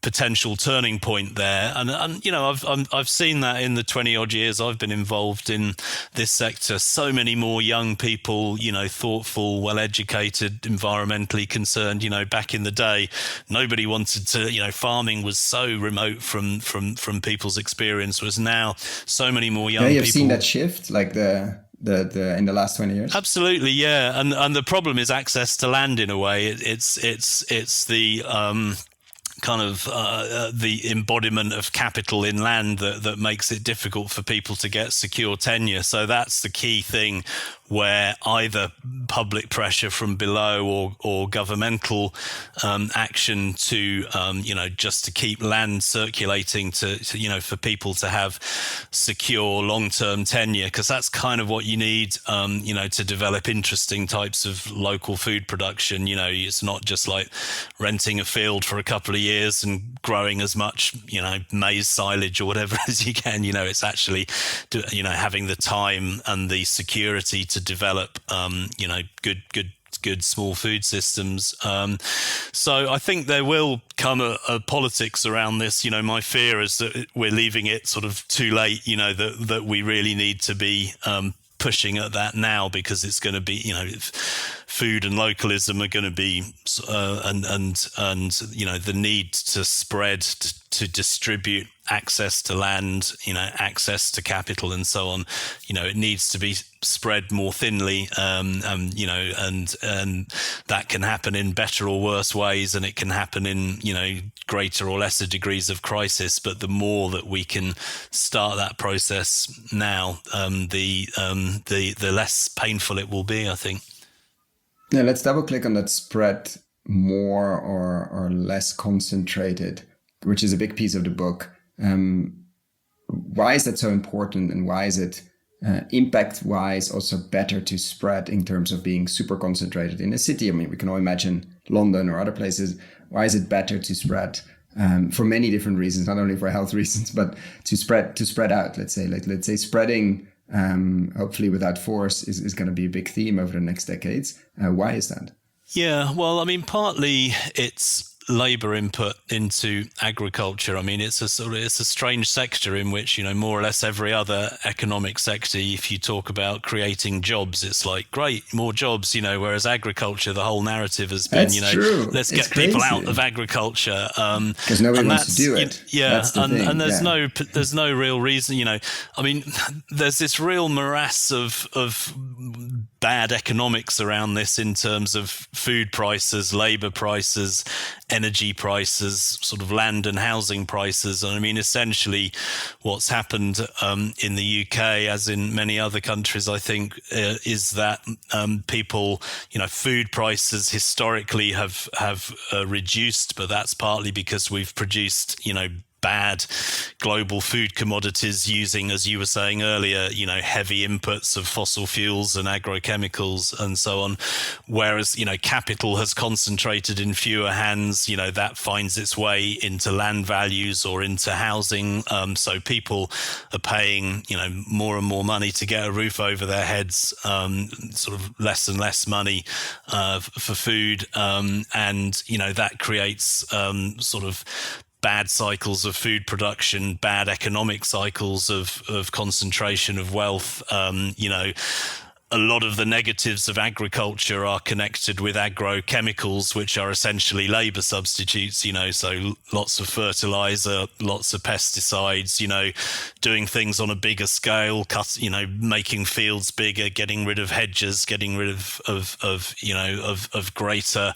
potential turning point there. And I've seen that in the 20 odd years I've been involved in this sector. So many more young people, thoughtful, well-educated, environmentally concerned. Back in the day, nobody wanted to, farming was so remote from people's experience, whereas now so many more young people. You've seen that shift, like the in the last 20 years? Absolutely, yeah. And the problem is access to land in a way. It's the kind of the embodiment of capital in land that makes it difficult for people to get secure tenure. So that's the key thing, where either public pressure from below or governmental action to just to keep land circulating to for people to have secure long-term tenure, because that's kind of what you need to develop interesting types of local food production. It's not just like renting a field for a couple of years and growing as much maize silage or whatever as you can. It's actually having the time and the security to develop good small food systems. So I think there will come a politics around this. My fear is that we're leaving it sort of too late, that we really need to be pushing at that now, because it's going to be, food and localism are going to be, and the need to spread, to distribute access to land, access to capital and so on, it needs to be spread more thinly, and that can happen in better or worse ways, and it can happen in, greater or lesser degrees of crisis. But the more that we can start that process now, the less painful it will be, I think. Yeah, let's double click on that spread more or less concentrated, which is a big piece of the book. Why is that so important, and why is it impact-wise also better to spread in terms of being super concentrated in a city? I mean, we can all imagine London or other places. Why is it better to spread for many different reasons, not only for health reasons, but to spread out? Let's say spreading, hopefully without force, is going to be a big theme over the next decades. Why is that? Yeah, well, I mean, partly it's labour input into agriculture. I mean, it's a strange sector in which, more or less every other economic sector, if you talk about creating jobs, it's like, great, more jobs, whereas agriculture, the whole narrative has been, let's get people out of agriculture. Because nobody wants to do it. Yeah, and there's no real reason, I mean, there's this real morass of bad economics around this in terms of food prices, labour prices, energy prices, sort of land and housing prices. And I mean, essentially what's happened in the UK, as in many other countries, I think, is that people, food prices historically have reduced, but that's partly because we've produced, bad global food commodities using, as you were saying earlier, heavy inputs of fossil fuels and agrochemicals and so on. Whereas, capital has concentrated in fewer hands, that finds its way into land values or into housing. So people are paying, more and more money to get a roof over their heads, sort of less and less money for food. And, that creates sort of bad cycles of food production, bad economic cycles of concentration of wealth, a lot of the negatives of agriculture are connected with agrochemicals, which are essentially labor substitutes, so lots of fertilizer, lots of pesticides, doing things on a bigger scale, making fields bigger, getting rid of hedges, getting rid of greater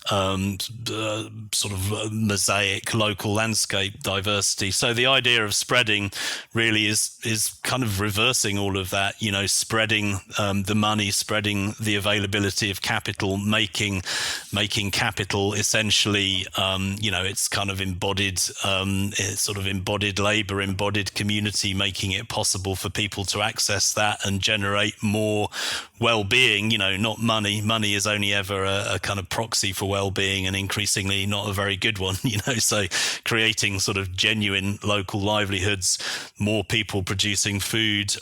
sort of mosaic local landscape diversity. So the idea of spreading really is kind of reversing all of that, spreading the money, spreading the availability of capital, making capital essentially, it's kind of embodied, it's sort of embodied labor, embodied community, making it possible for people to access that and generate more well-being, not money. Money is only ever a kind of proxy for well-being, and increasingly not a very good one, so creating sort of genuine local livelihoods, more people producing food,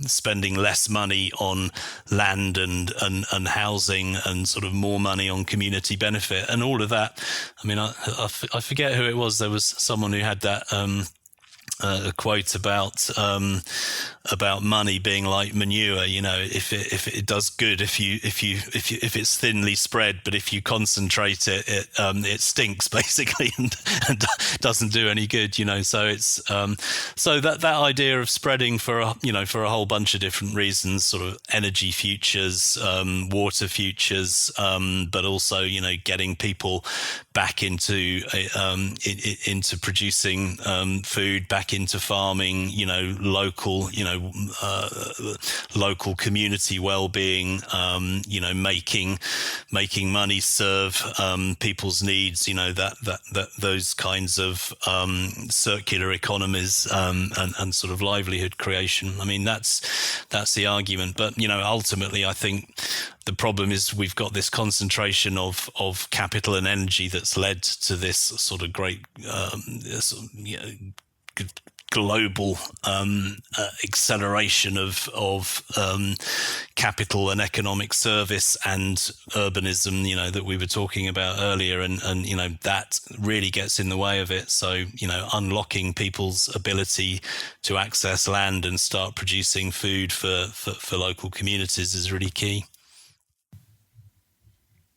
spending less money on land and housing, and sort of more money on community benefit and all of that. I mean, I forget who it was. There was someone who had that a quote about money being like manure. If it does good if it's thinly spread, but if you concentrate it stinks basically and doesn't do any good. So it's so that idea of spreading for a whole bunch of different reasons, sort of energy futures, water futures, but also getting people back into producing food, back into farming, local community well-being, making money serve people's needs, that those kinds of circular economies and sort of livelihood creation. I mean, that's the argument. But ultimately, I think the problem is we've got this concentration of capital and energy that's led to this sort of great global acceleration of capital and economic service and urbanism, that we were talking about earlier, and that really gets in the way of it. So unlocking people's ability to access land and start producing food for local communities is really key.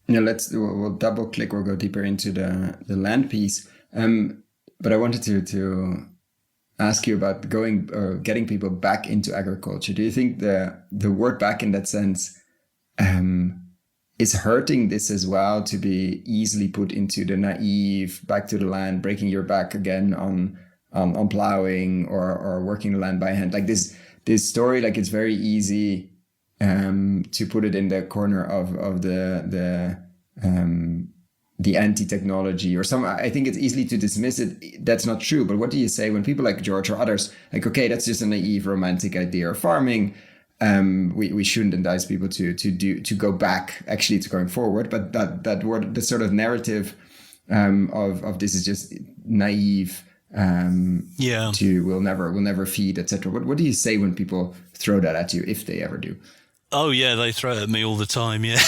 Yeah, we'll double click. We'll go deeper into the land piece. But I wanted to ask you about getting people back into agriculture. Do you think the word back in that sense is hurting this as well, to be easily put into the naive back to the land, breaking your back again on plowing or working the land by hand? Like this story, like it's very easy to put it in the corner of the anti-technology or some. I think it's easily to dismiss it. That's not true. But what do you say when people like George or others like, okay, that's just a naive romantic idea of farming. We shouldn't entice people to go back actually to going forward. But that word, the sort of narrative of this is just naive. We'll never feed, etc. What do you say when people throw that at you, if they ever do? Oh yeah, they throw it at me all the time. Yeah,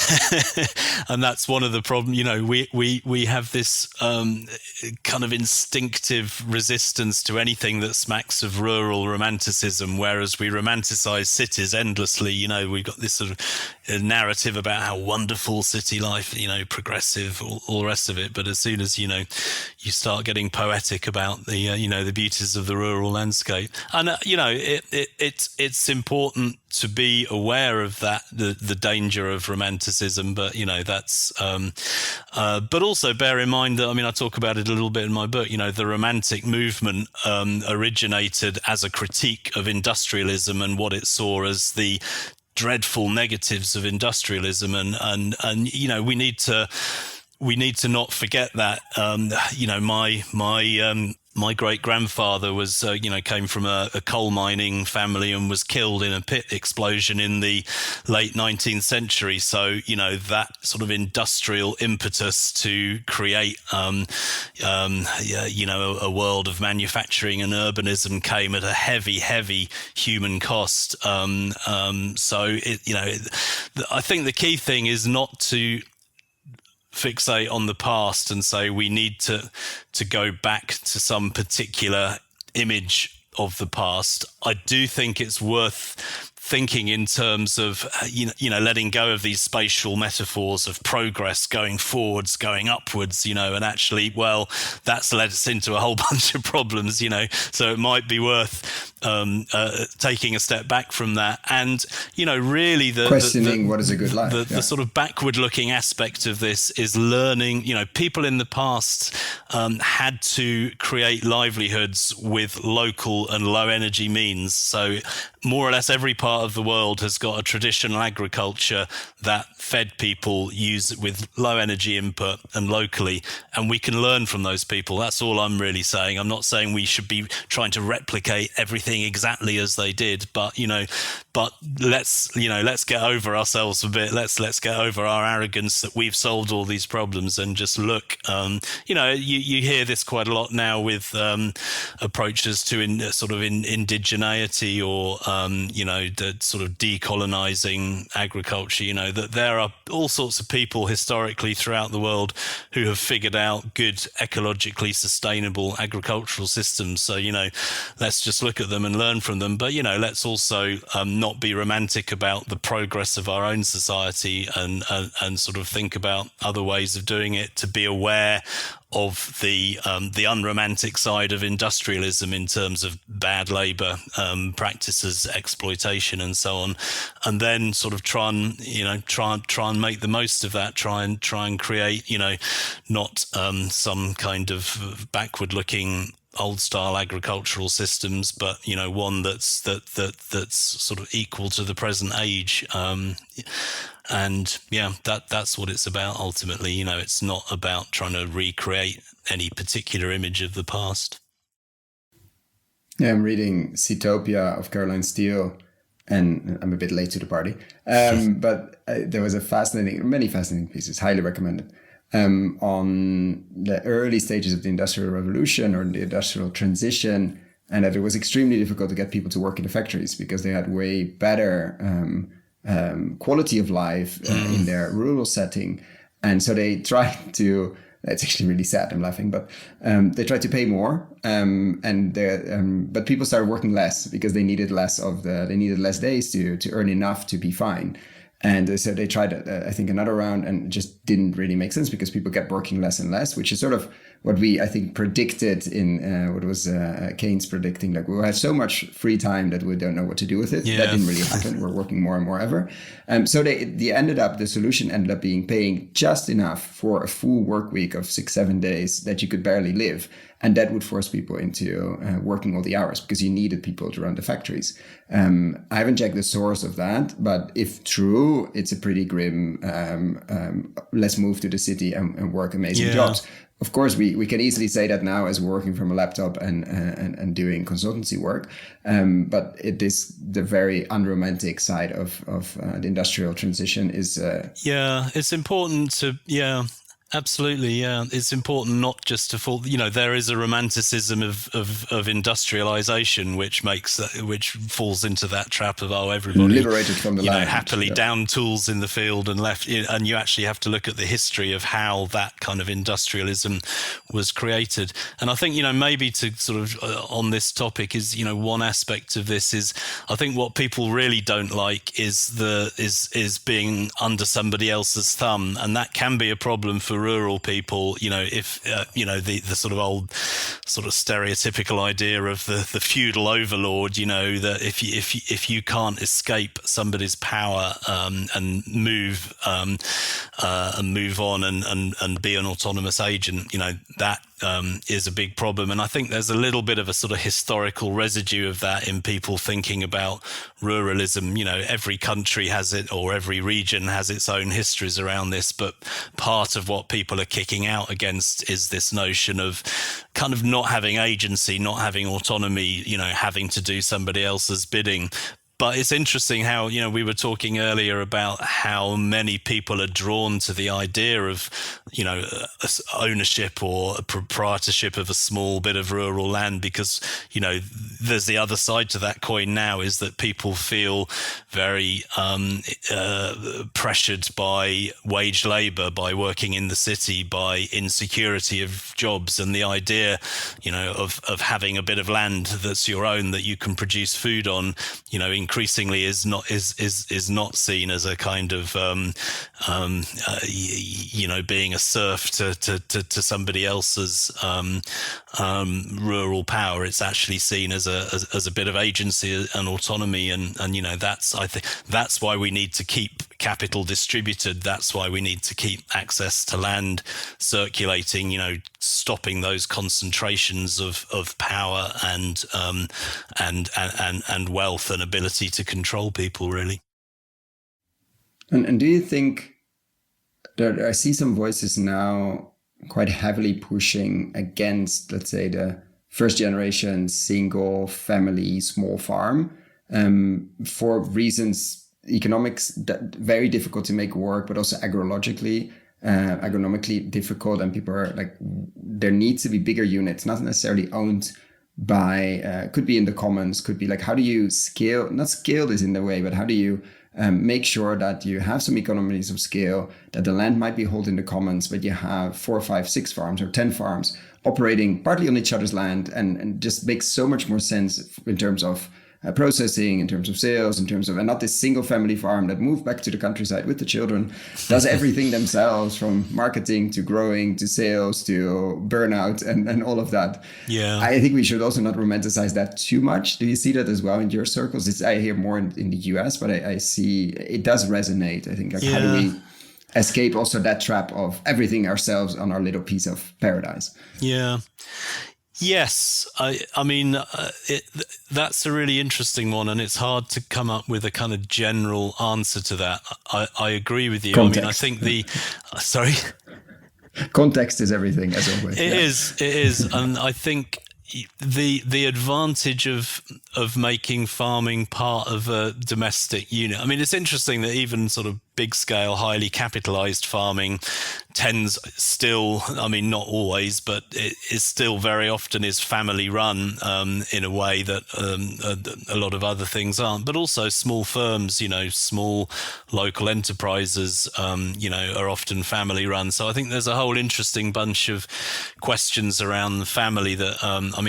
and that's one of the problems. We have this kind of instinctive resistance to anything that smacks of rural romanticism, whereas we romanticize cities endlessly. We've got this sort of narrative about how wonderful city life, progressive, all the rest of it. But as soon as you start getting poetic about the beauties of the rural landscape, and it's important to be aware of that, the danger of romanticism, but that's but also bear in mind that, I talk about it a little bit in my book, the romantic movement originated as a critique of industrialism and what it saw as the dreadful negatives of industrialism, and we need to not forget that. My great-grandfather was, came from a coal mining family and was killed in a pit explosion in the late 19th century. So, that sort of industrial impetus to create, a world of manufacturing and urbanism came at a heavy, heavy human cost. I think the key thing is not to fixate on the past and say we need to go back to some particular image of the past. I do think it's worth thinking in terms of letting go of these spatial metaphors of progress, going forwards, going upwards, and actually, well, that's led us into a whole bunch of problems, so it might be worth taking a step back from that, and really questioning what is a good life. The sort of backward-looking aspect of this is learning. People in the past had to create livelihoods with local and low-energy means. So more or less every part of the world has got a traditional agriculture that fed people with low energy input and locally, and we can learn from those people. That's all I'm really saying. I'm not saying we should be trying to replicate everything exactly as they did, but let's get over ourselves a bit. Let's get over our arrogance that we've solved all these problems and just look. You hear this quite a lot now with approaches to indigeneity or the sort of decolonizing agriculture. That there are all sorts of people historically throughout the world who have figured out good ecologically sustainable agricultural systems. So let's just look at them and learn from them. But let's also not be romantic about the progress of our own society and sort of think about other ways of doing it, to be aware of the unromantic side of industrialism in terms of bad labor practices, exploitation, and so on, and then sort of try and make the most of that. Try and create not some kind of backward looking old style agricultural systems, but one that's sort of equal to the present age. And yeah, that's what it's about ultimately. It's not about trying to recreate any particular image of the past. Yeah, I'm reading Zootopia of Caroline Steele, and I'm a bit late to the party. But there was many fascinating pieces, highly recommended, on the early stages of the Industrial Revolution or the industrial transition, and that it was extremely difficult to get people to work in the factories because they had way better quality of life in their rural setting. And so they tried to, it's actually really sad, I'm laughing, but they tried to pay more, but people started working less because they needed less days to earn enough to be fine. And so they tried, I think, another round, and it just didn't really make sense because people kept working less and less, which is sort of what we, I think, predicted in what was Keynes predicting, like we'll have so much free time that we don't know what to do with it. Yeah. That didn't really happen. We're working more and more ever. So the solution ended up being paying just enough for a full work week of 6-7 days that you could barely live. And that would force people into working all the hours because you needed people to run the factories. I haven't checked the source of that, but if true, it's a pretty grim, let's move to the city and work amazing jobs. Of course, we can easily say that now as we're working from a laptop and doing consultancy work. But it is the very unromantic side of the industrial transition is... it's important to... Absolutely, yeah. It's important not just to fall. There is a romanticism of industrialization, which falls into that trap of everybody liberated from the land, happily down tools in the field and left. And you actually have to look at the history of how that kind of industrialism was created. And I think maybe to sort of on this topic is one aspect of this is I think what people really don't like is being under somebody else's thumb, and that can be a problem for rural people, if the sort of old sort of stereotypical idea of the feudal overlord, that if you can't escape somebody's power and move on and be an autonomous agent, that is a big problem. And I think there's a little bit of a sort of historical residue of that in people thinking about ruralism. Every country has it, or every region has its own histories around this, but part of what people are kicking out against is this notion of kind of not having agency, not having autonomy, having to do somebody else's bidding. But it's interesting how, we were talking earlier about how many people are drawn to the idea of, ownership or a proprietorship of a small bit of rural land because, there's the other side to that coin now is that people feel very pressured by wage labor, by working in the city, by insecurity of jobs, and the idea, of having a bit of land that's your own that you can produce food on, increasingly is not seen as a kind of being a serf to somebody else's rural power. It's actually seen as a bit of agency and autonomy, and I think that's why we need to keep capital distributed. That's why we need to keep access to land circulating, stopping those concentrations of power and wealth and ability to control people, really. And do you think that I see some voices now quite heavily pushing against, let's say, the first generation single family small farm for reasons economics that very difficult to make work, but also agronomically difficult, and people are like, there needs to be bigger units, not necessarily owned by could be in the commons, could be like, how do you not scale this in the way, but how do you make sure that you have some economies of scale, that the land might be held in the commons, but you have 4, 5, 6 farms or 10 farms operating partly on each other's land, and just makes so much more sense in terms of processing, in terms of sales, in terms of, and not this single family farm that moved back to the countryside with the children, does everything themselves, from marketing to growing to sales to burnout and all of that. Yeah, I think we should also not romanticize that too much. Do you see that as well in your circles? I hear more in the US, but I see it does resonate. I think, like, how do we escape also that trap of everything ourselves on our little piece of paradise? Yeah. Yes, I mean, that's a really interesting one, and it's hard to come up with a kind of general answer to that. I agree with you. Context. I mean, I think sorry? Context is everything, as always. It is. And I think the advantage of making farming part of a domestic unit. I mean, it's interesting that even sort of big scale, highly capitalized farming tends still, I mean, not always, but it is still very often is family run in a way that a lot of other things aren't. But also small firms, small local enterprises, are often family run. So I think there's a whole interesting bunch of questions around the family that,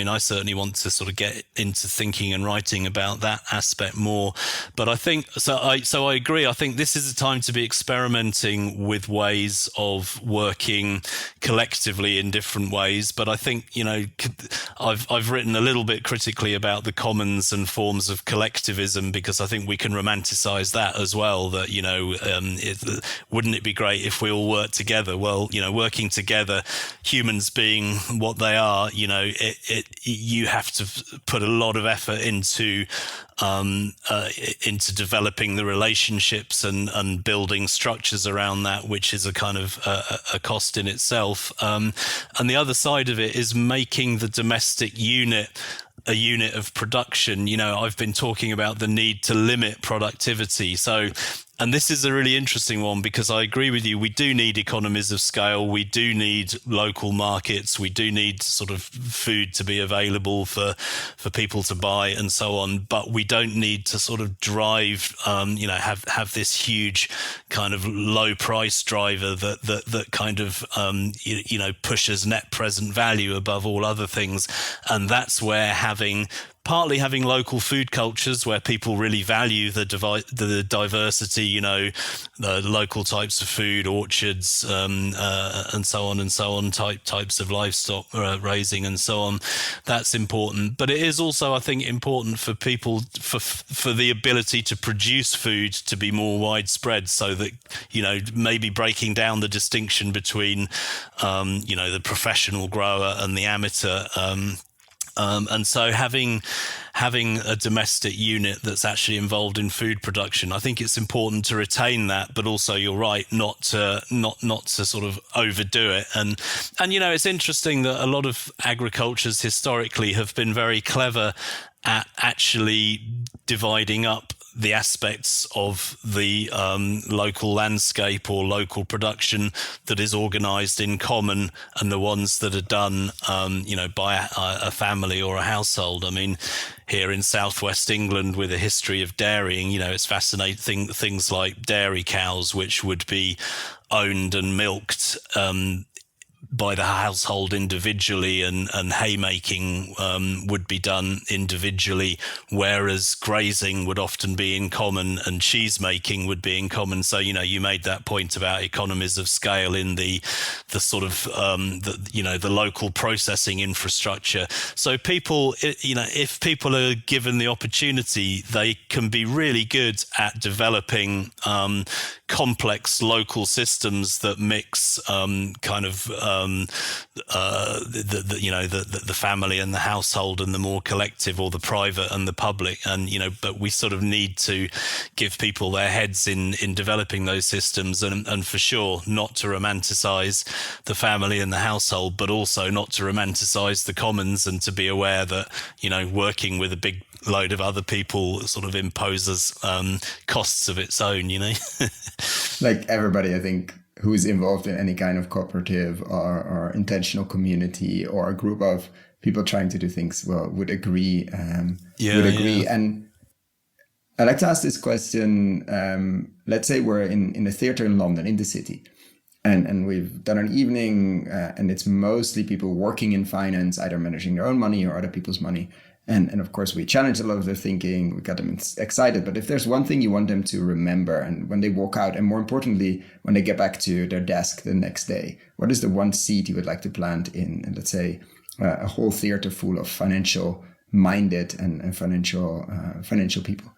I certainly want to sort of get into thinking and writing about that aspect more. But I think, so I agree. I think this is a time to be experimenting with ways of working collectively in different ways. But I think, I've written a little bit critically about the commons and forms of collectivism, because I think we can romanticize that as well, that, wouldn't it be great if we all worked together? Well, working together, humans being what they are, you have to put a lot of effort into developing the relationships and building structures around that, which is a kind of a cost in itself. And the other side of it is making the domestic unit a unit of production. I've been talking about the need to limit productivity. And this is a really interesting one, because I agree with you. We do need economies of scale. We do need local markets. We do need sort of food to be available for people to buy and so on. But we don't need to sort of drive, have this huge kind of low price driver that kind of, pushes net present value above all other things. And that's where partly having local food cultures where people really value the diversity, the local types of food, orchards, and so on, types of livestock raising and so on. That's important. But it is also, I think, important for people, for the ability to produce food to be more widespread, so that, maybe breaking down the distinction between, the professional grower and the amateur. And so having a domestic unit that's actually involved in food production, I think it's important to retain that, but also, you're right, not to sort of overdo it. And it's interesting that a lot of agricultures historically have been very clever at actually dividing up the aspects of the local landscape or local production that is organized in common, and the ones that are done, by a family or a household. I mean, here in southwest England, with a history of dairying, it's fascinating, things like dairy cows, which would be owned and milked by the household individually, and haymaking would be done individually, whereas grazing would often be in common and cheese making would be in common. So, you made that point about economies of scale in the sort of, the local processing infrastructure. So people, if people are given the opportunity, they can be really good at developing complex local systems that mix the family and the household and the more collective, or the private and the public. And, but we sort of need to give people their heads in developing those systems, and for sure not to romanticize the family and the household, but also not to romanticize the commons, and to be aware that, working with a big load of other people sort of imposes costs of its own, Like everybody, I think, who is involved in any kind of cooperative or intentional community or a group of people trying to do things would agree. And I'd like to ask this question. Let's say we're in a theater in London, in the city, and we've done an evening, and it's mostly people working in finance, either managing their own money or other people's money. And of course, we challenge a lot of their thinking. We got them excited. But if there's one thing you want them to remember, and when they walk out, and more importantly, when they get back to their desk the next day, what is the one seed you would like to plant in, let's say, a whole theater full of financial-minded and financial people?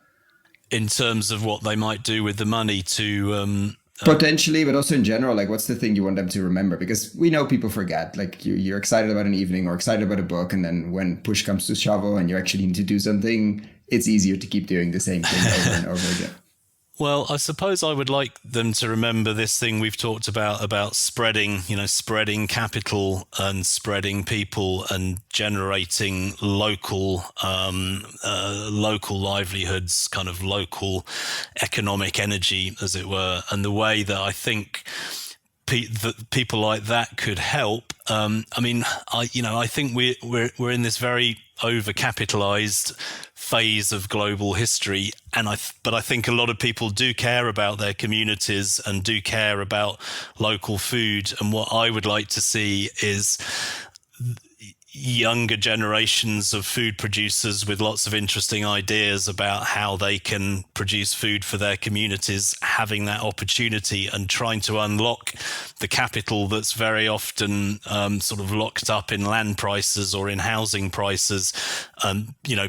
In terms of what they might do with the money to... Potentially, but also in general, like, what's the thing you want them to remember? Because we know people forget. Like, you're excited about an evening or excited about a book, and then when push comes to shovel and you actually need to do something, it's easier to keep doing the same thing over and over again. Well, I suppose I would like them to remember this thing we've talked about spreading capital and spreading people and generating local livelihoods, kind of local economic energy, as it were. And the way that I think people like that could help. I think we're in this very overcapitalized phase of global history, but I think a lot of people do care about their communities and do care about local food. And what I would like to see is younger generations of food producers with lots of interesting ideas about how they can produce food for their communities, having that opportunity and trying to unlock the capital that's very often sort of locked up in land prices or in housing prices.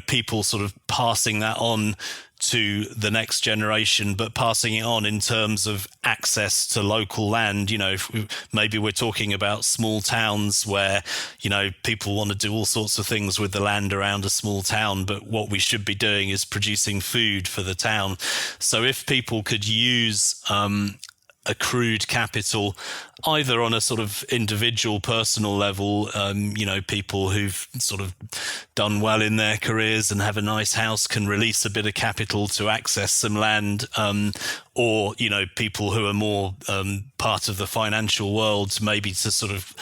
People sort of passing that on to the next generation, but passing it on in terms of access to local land. Maybe we're talking about small towns where, people want to do all sorts of things with the land around a small town, but what we should be doing is producing food for the town. So if people could use accrued capital, either on a sort of individual personal level, people who've sort of done well in their careers and have a nice house can release a bit of capital to access some land, or, people who are more part of the financial world, maybe to sort of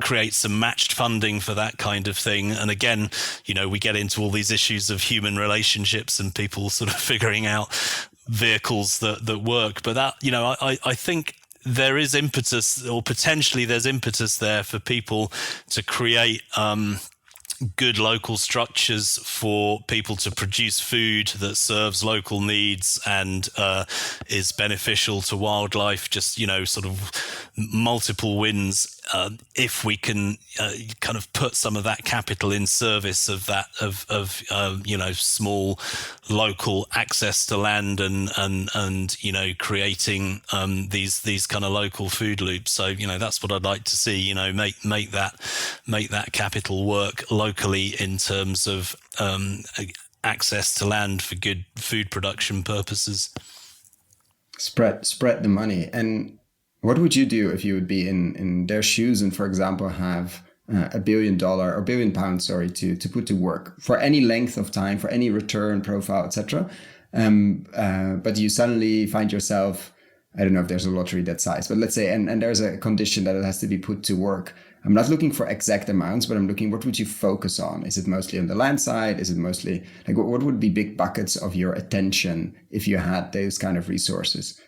create some matched funding for that kind of thing. And again, we get into all these issues of human relationships and people sort of figuring out vehicles that work. But that, I think there is impetus, or potentially there's impetus there for people to create good local structures for people to produce food that serves local needs and is beneficial to wildlife. Just, sort of multiple wins if we can kind of put some of that capital in service of that, of small local access to land and creating these kind of local food loops. So that's what I'd like to see. Make that capital work locally in terms of access to land for good food production purposes. Spread the money. And what would you do if you would be in their shoes and, for example, have $1 billion or £1 billion, to put to work for any length of time, for any return profile, etc. But you suddenly find yourself, I don't know if there's a lottery that size, but let's say, and there's a condition that it has to be put to work. I'm not looking for exact amounts, but I'm looking, what would you focus on? Is it mostly on the land side? Is it mostly, like, what would be big buckets of your attention if you had those kind of resources?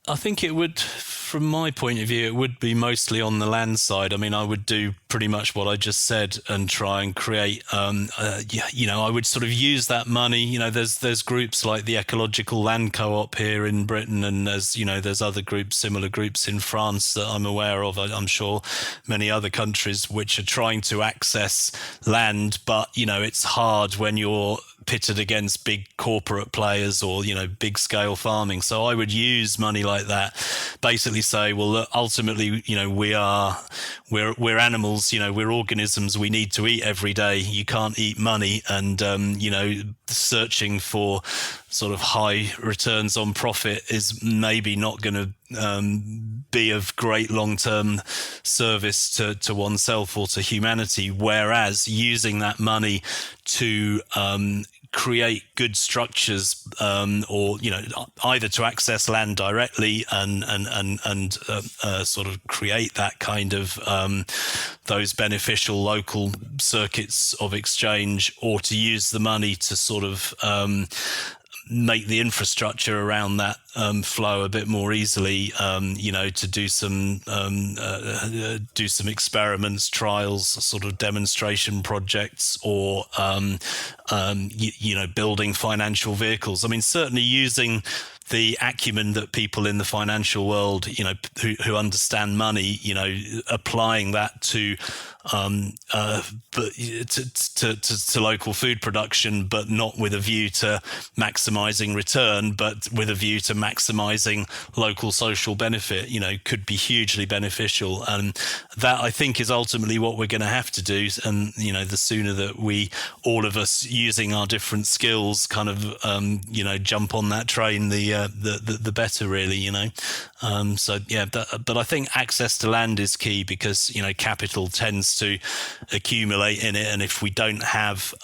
I think it would, from my point of view, it would be mostly on the land side. I mean, I would do pretty much what I just said and try and create, I would sort of use that money. There's groups like the Ecological Land Co-op here in Britain, and there's other groups, similar groups in France that I'm aware of. I'm sure many other countries which are trying to access land, but, it's hard when you're pitted against big corporate players or big scale farming. So I would use money like that, basically say, well, look, ultimately we're animals, we're organisms, we need to eat every day. You can't eat money, and searching for sort of high returns on profit is maybe not going to be of great long-term service to oneself or to humanity, whereas using that money to create good structures, or either to access land directly and sort of create that kind of those beneficial local circuits of exchange, or to use the money to sort of make the infrastructure around that flow a bit more easily, to do some experiments, trials, sort of demonstration projects, or building financial vehicles. I mean, certainly using the acumen that people in the financial world, who understand money, applying that to local food production, but not with a view to maximizing return, but with a view to maximizing local social benefit, could be hugely beneficial. And that, I think, is ultimately what we're going to have to do. And, the sooner that we, all of us using our different skills, kind of, jump on that train, the better, really, but I think access to land is key, because, capital tends to accumulate in it. And if we don't have,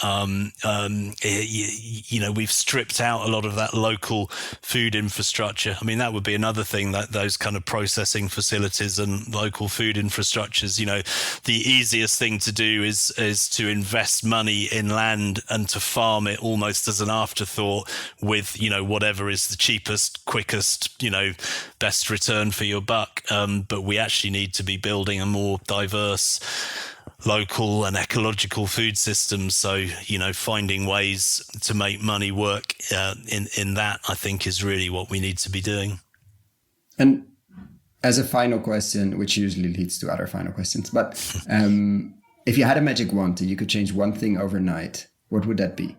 we've stripped out a lot of that local food infrastructure. I mean, that would be another thing, that those kind of processing facilities and local food infrastructures, the easiest thing to do is to invest money in land and to farm it almost as an afterthought with, whatever is the cheapest, quickest, best return for your buck. But we actually need to be building a more diverse local and ecological food systems. So, finding ways to make money work in that, I think, is really what we need to be doing. And as a final question, which usually leads to other final questions, but if you had a magic wand and you could change one thing overnight, what would that be?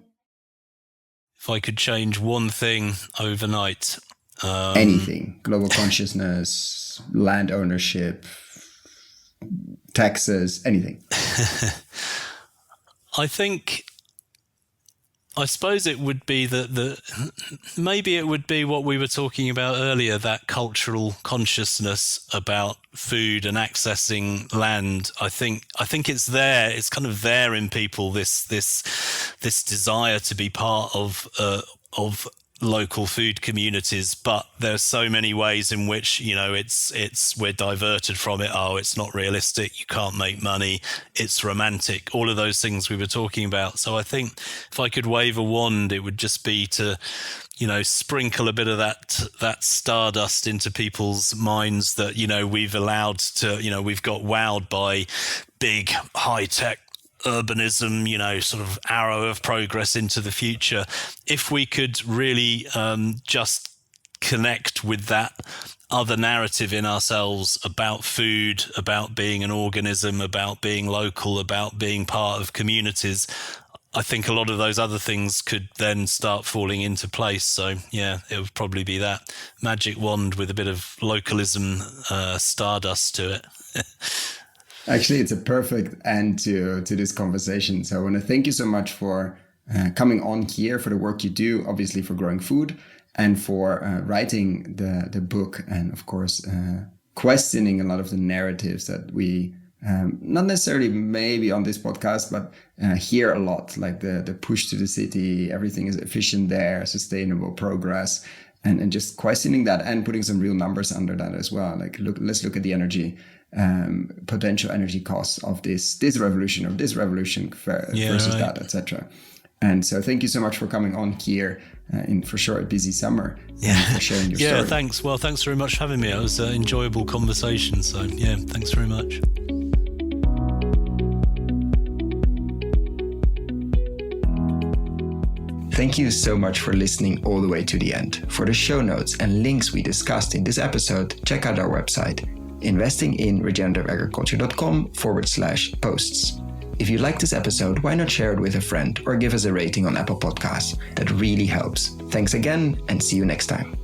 If I could change one thing overnight, anything, global consciousness, land ownership, taxes, anything. I suppose it would be maybe it would be what we were talking about earlier, that cultural consciousness about food and accessing land. I think it's there. It's kind of there in people, this desire to be part of local food communities, but there's so many ways in which we're diverted from it. Oh, it's not realistic, you can't make money, it's romantic, all of those things we were talking about. So I think if I could wave a wand, it would just be to sprinkle a bit of that stardust into people's minds that we've allowed to, we've got wowed by big high-tech urbanism, sort of arrow of progress into the future. If we could really just connect with that other narrative in ourselves about food, about being an organism, about being local, about being part of communities, I think a lot of those other things could then start falling into place. So yeah, it would probably be that magic wand with a bit of localism, stardust to it. Actually, it's a perfect end to this conversation. So I want to thank you so much for coming on here, for the work you do, obviously for growing food, and for writing the book, and of course questioning a lot of the narratives that we not necessarily maybe on this podcast, but hear a lot, like the push to the city, everything is efficient there, sustainable progress, and just questioning that and putting some real numbers under that as well. Like, let's look at the energy potential energy costs of this revolution or this revolution versus that, etc. And so thank you so much for coming on here in, for sure, a busy summer. And for sharing your story. Thanks. Well, thanks very much for having me. It was an enjoyable conversation. So, thanks very much. Thank you so much for listening all the way to the end. For the show notes and links we discussed in this episode, check out our website, investinginregenerativeagriculture.com/posts. If you like this episode, why not share it with a friend or give us a rating on Apple Podcasts? That really helps. Thanks again, and see you next time.